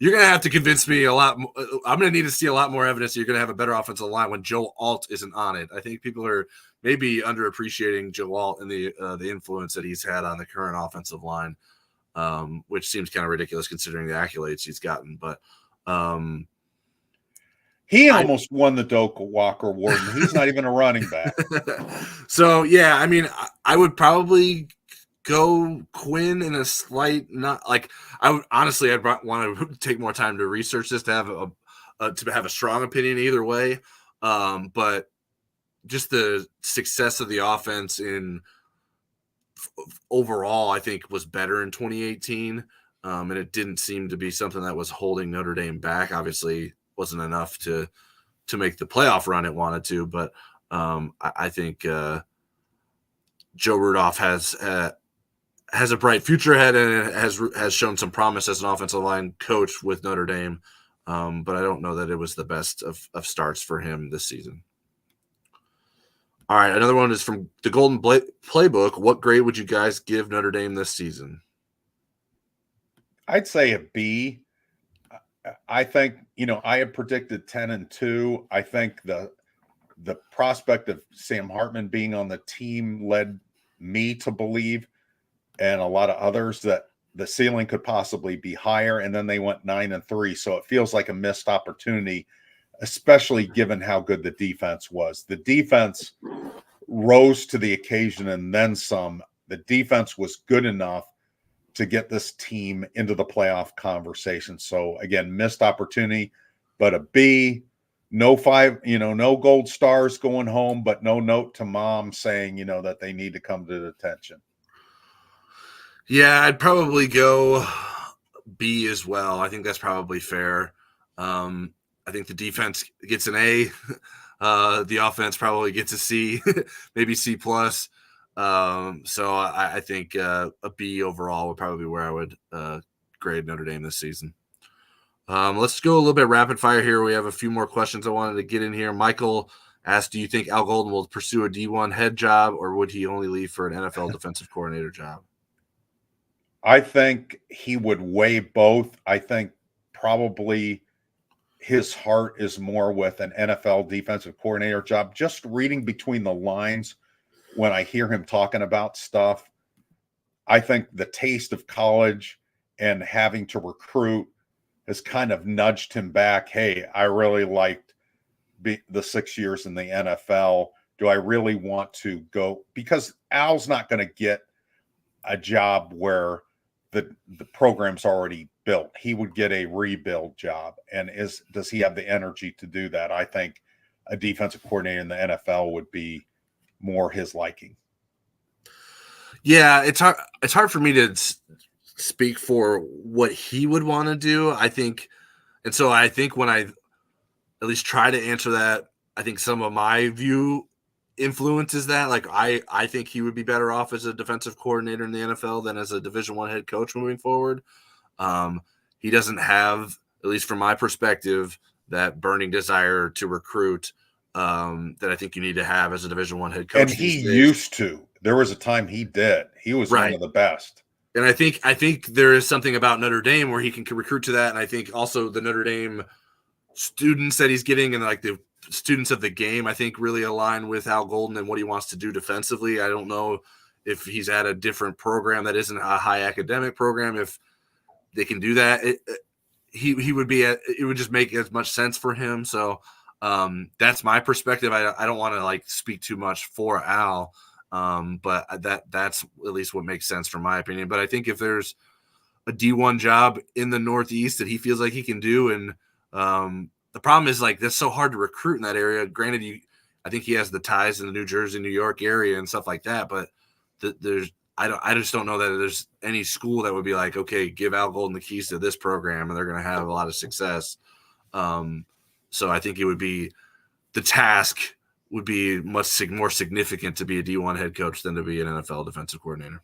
S3: you're gonna have to convince me a lot. I'm gonna need to see a lot more evidence that you're gonna have a better offensive line when Joe Alt isn't on it. I think people are maybe underappreciating Joe Alt and the influence that he's had on the current offensive line, which seems kind of ridiculous considering the accolades he's gotten, but.
S2: He almost won the Doak Walker Award, and he's not even a running back.
S3: So, yeah, I mean, I would probably go Quinn in a slight, not like I would honestly, I'd want to take more time to research this to have a strong opinion either way. But just the success of the offense in overall, I think was better in 2018. And it didn't seem to be something that was holding Notre Dame back. Obviously, wasn't enough to make the playoff run it wanted to, but I think Joe Rudolph has a bright future ahead and has shown some promise as an offensive line coach with Notre Dame, but I don't know that it was the best of starts for him this season. All right, another one is from the Golden Playbook. What grade would you guys give Notre Dame this season?
S2: I'd say a B. I think, I had predicted 10-2. I think the prospect of Sam Hartman being on the team led me to believe, and a lot of others, that the ceiling could possibly be higher. And then they went 9-3. So it feels like a missed opportunity, especially given how good the defense was. The defense rose to the occasion and then some. The defense was good enough to get this team into the playoff conversation. So again, missed opportunity, but a B. No no gold stars going home, but no note to mom saying, that they need to come to detention.
S3: Yeah, I'd probably go B as well. I think that's probably fair. I think the defense gets an A. The offense probably gets a C, maybe C plus. So I think a B overall would probably be where I would grade Notre Dame this season. Let's go a little bit rapid fire here. We have a few more questions I wanted to get in here. Michael asked, do you think Al Golden will pursue a D1 head job, or would he only leave for an NFL defensive coordinator job?
S2: I think he would weigh both. I think probably his heart is more with an NFL defensive coordinator job. Just reading between the lines, when I hear him talking about stuff, I think the taste of college and having to recruit has kind of nudged him back. Hey, I really liked the 6 years in the NFL. Do I really want to go? Because Al's not going to get a job where the program's already built. He would get a rebuild job. And does he have the energy to do that? I think a defensive coordinator in the NFL would be more his liking.
S3: Yeah, it's hard for me to speak for what he would want to do. I think when I at least try to answer that, I think some of my view influences that. Like I think he would be better off as a defensive coordinator in the NFL than as a Division I head coach moving forward. He doesn't have, at least from my perspective, that burning desire to recruit that I think you need to have as a Division I head coach.
S2: And he used to. There was a time he did. He was one of the best.
S3: And I think there is something about Notre Dame where he can recruit to that. And I think also the Notre Dame students that he's getting and like the students of the game, I think really align with Al Golden and what he wants to do defensively. I don't know if he's at a different program that isn't a high academic program. If they can do that, he would be it would just make as much sense for him. So that's my perspective. I don't want to like speak too much for Al, but that's at least what makes sense from my opinion. But I think if there's a D1 job in the Northeast that he feels like he can do, and the problem is like that's so hard to recruit in that area. Granted, I think he has the ties in the New Jersey, New York area and stuff like that, but there's I just don't know that there's any school that would be like, okay, give Al Golden the keys to this program and they're going to have a lot of success. So I think it would be the task would be much more significant to be a D1 head coach than to be an NFL defensive coordinator.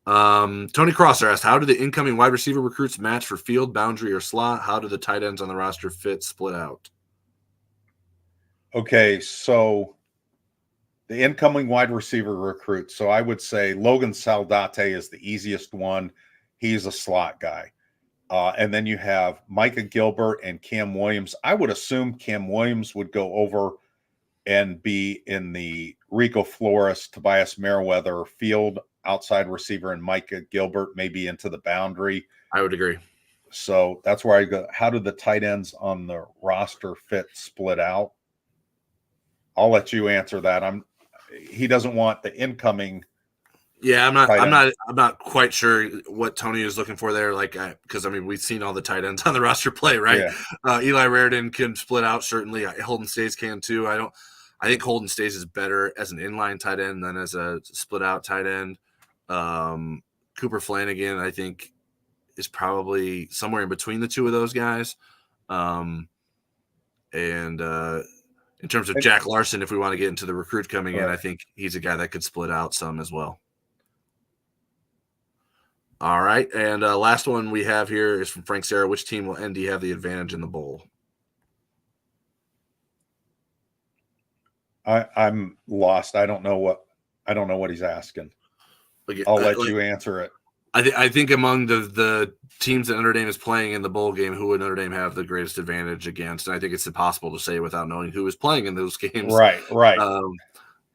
S3: Tony Crosser asked, how do the incoming wide receiver recruits match for field, boundary, or slot? How do the tight ends on the roster fit split out?
S2: Okay, so the incoming wide receiver recruits. So I would say Logan Saldate is the easiest one. He's a slot guy. And then you have Micah Gilbert and Cam Williams. I would assume Cam Williams would go over and be in the Rico Flores, Tobias Merriweather field outside receiver, and Micah Gilbert maybe into the boundary.
S3: I would agree.
S2: So that's where I go. How do the tight ends on the roster fit split out? I'll let you answer that. He doesn't want the incoming.
S3: Yeah, I'm not quite sure what Tony is looking for there. Like, because I mean, we've seen all the tight ends on the roster play, right? Yeah. Eli Raridon can split out. Certainly, Holden Stays can too. I think Holden Stays is better as an inline tight end than as a split out tight end. Cooper Flanagan, I think, is probably somewhere in between the two of those guys. In terms of Jack Larson, if we want to get into the recruit coming in, I think he's a guy that could split out some as well. All right, and last one we have here is from Frank Serra. Which team will ND have the advantage in the bowl?
S2: I'm lost. I don't know what he's asking. I'll let you answer it.
S3: I think among the teams that Notre Dame is playing in the bowl game, who would Notre Dame have the greatest advantage against? And I think it's impossible to say without knowing who is playing in those games. Right.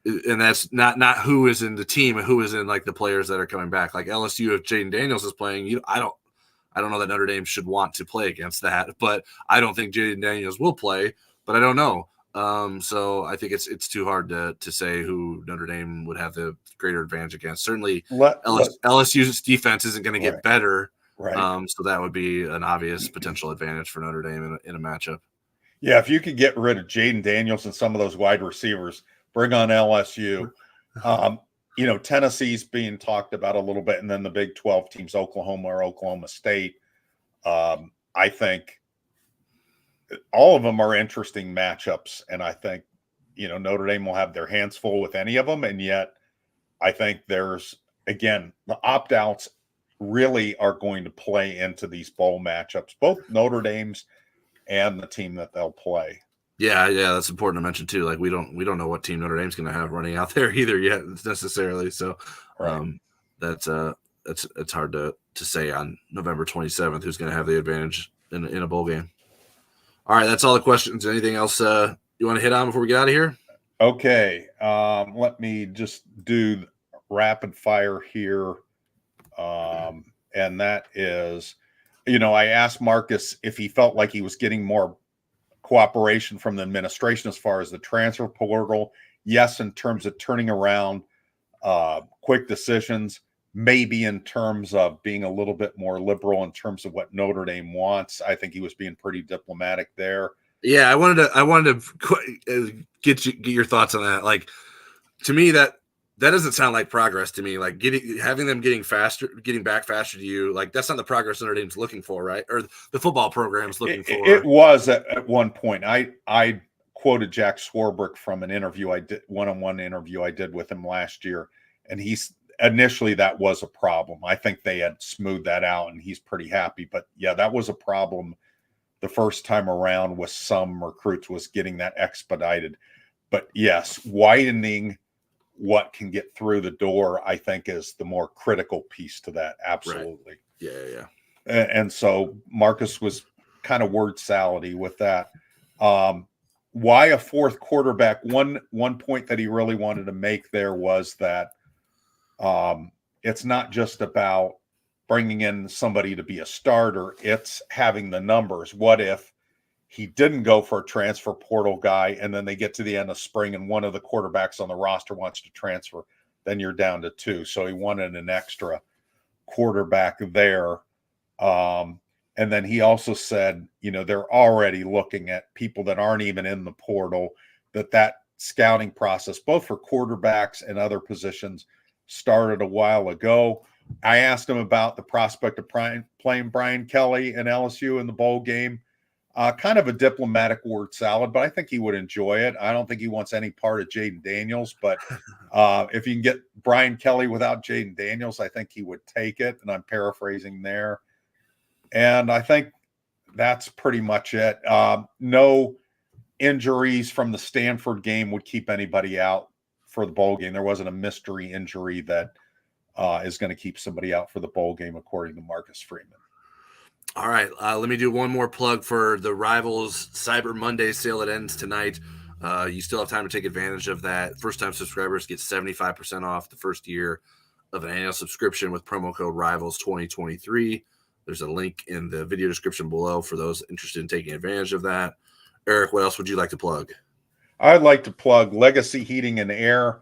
S3: And that's not who is in the team and who is in like the players that are coming back. Like LSU, if Jaden Daniels is playing, I don't know that Notre Dame should want to play against that, but I don't think Jaden Daniels will play, but I don't know. So I think it's too hard to say who Notre Dame would have the greater advantage against. Certainly LSU's defense isn't going to get better. Right. So that would be an obvious potential advantage for Notre Dame in a matchup.
S2: Yeah. If you could get rid of Jaden Daniels and some of those wide receivers, bring on LSU. Tennessee's being talked about a little bit, and then the Big 12 teams, Oklahoma or Oklahoma State. I think all of them are interesting matchups, and I think Notre Dame will have their hands full with any of them, and yet I think there's, again, the opt-outs really are going to play into these bowl matchups, both Notre Dame's and the team that they'll play.
S3: Yeah, that's important to mention too. Like we don't know what team Notre Dame's going to have running out there either yet necessarily. So that's it's hard to say on November 27th who's going to have the advantage in a bowl game. All right, that's all the questions. Anything else you want to hit on before we get out of here?
S2: Okay, let me just do rapid fire here, and that is, I asked Marcus if he felt like he was getting more cooperation from the administration as far as the transfer portal. Yes, in terms of turning around quick decisions, maybe in terms of being a little bit more liberal in terms of what Notre Dame wants. I think he was being pretty diplomatic there.
S3: Yeah, I wanted to get your thoughts on that. Like, to me, that doesn't sound like progress to me. Like having them getting back faster to you, like that's not the progress Notre Dame's looking for, right? Or the football program's looking for.
S2: It was at one point. I quoted Jack Swarbrick from an interview one-on-one interview I did with him last year, and initially that was a problem. I think they had smoothed that out, and he's pretty happy. But yeah, that was a problem the first time around with some recruits, was getting that expedited. But yes, widening what can get through the door, I think, is the more critical piece to that. Absolutely.
S3: Right. Yeah.
S2: And so Marcus was kind of word salady with that. Why a fourth quarterback? One point that he really wanted to make there was that it's not just about bringing in somebody to be a starter. It's having the numbers. What if he didn't go for a transfer portal guy, and then they get to the end of spring and one of the quarterbacks on the roster wants to transfer? Then you're down to two. So he wanted an extra quarterback there. And then he also said, they're already looking at people that aren't even in the portal, that scouting process, both for quarterbacks and other positions, started a while ago. I asked him about the prospect of playing Brian Kelly and LSU in the bowl game. Kind of a diplomatic word salad, but I think he would enjoy it. I don't think he wants any part of Jaden Daniels, but if you can get Brian Kelly without Jaden Daniels, I think he would take it. And I'm paraphrasing there. And I think that's pretty much it. No injuries from the Stanford game would keep anybody out for the bowl game. There wasn't a mystery injury that is going to keep somebody out for the bowl game, according to Marcus Freeman.
S3: All right, let me do one more plug for the Rivals Cyber Monday sale that ends tonight. You still have time to take advantage of that. First-time subscribers get 75% off the first year of an annual subscription with promo code RIVALS2023. There's a link in the video description below for those interested in taking advantage of that. Eric, what else would you like to plug?
S2: I'd like to plug Legacy Heating and Air.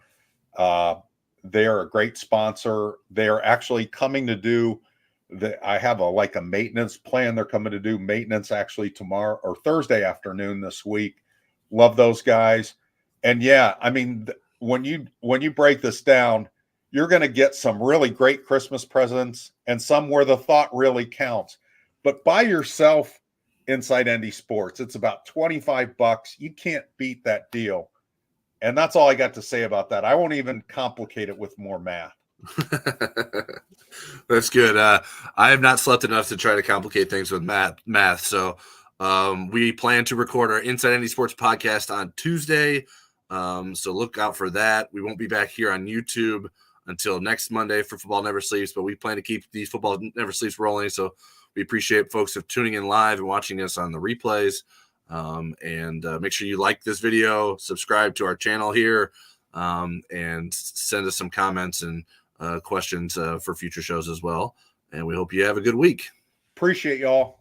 S2: They're a great sponsor. They're actually coming to do I have a maintenance plan. They're coming to do maintenance actually tomorrow or Thursday afternoon this week. Love those guys. And yeah, I mean, when you break this down, you're going to get some really great Christmas presents and some where the thought really counts. But buy yourself Inside ND Sports. It's about $25. You can't beat that deal. And that's all I got to say about that. I won't even complicate it with more math.
S3: That's good. I have not slept enough to try to complicate things with math. So we plan to record our Inside ND Sports podcast on Tuesday. So look out for that. We won't be back here on YouTube until next Monday for Football Never Sleeps, but we plan to keep these Football Never Sleeps rolling. So we appreciate folks of tuning in live and watching us on the replays. And make sure you like this video, subscribe to our channel here, and send us some comments and questions for future shows as well. And we hope you have a good week.
S2: Appreciate y'all.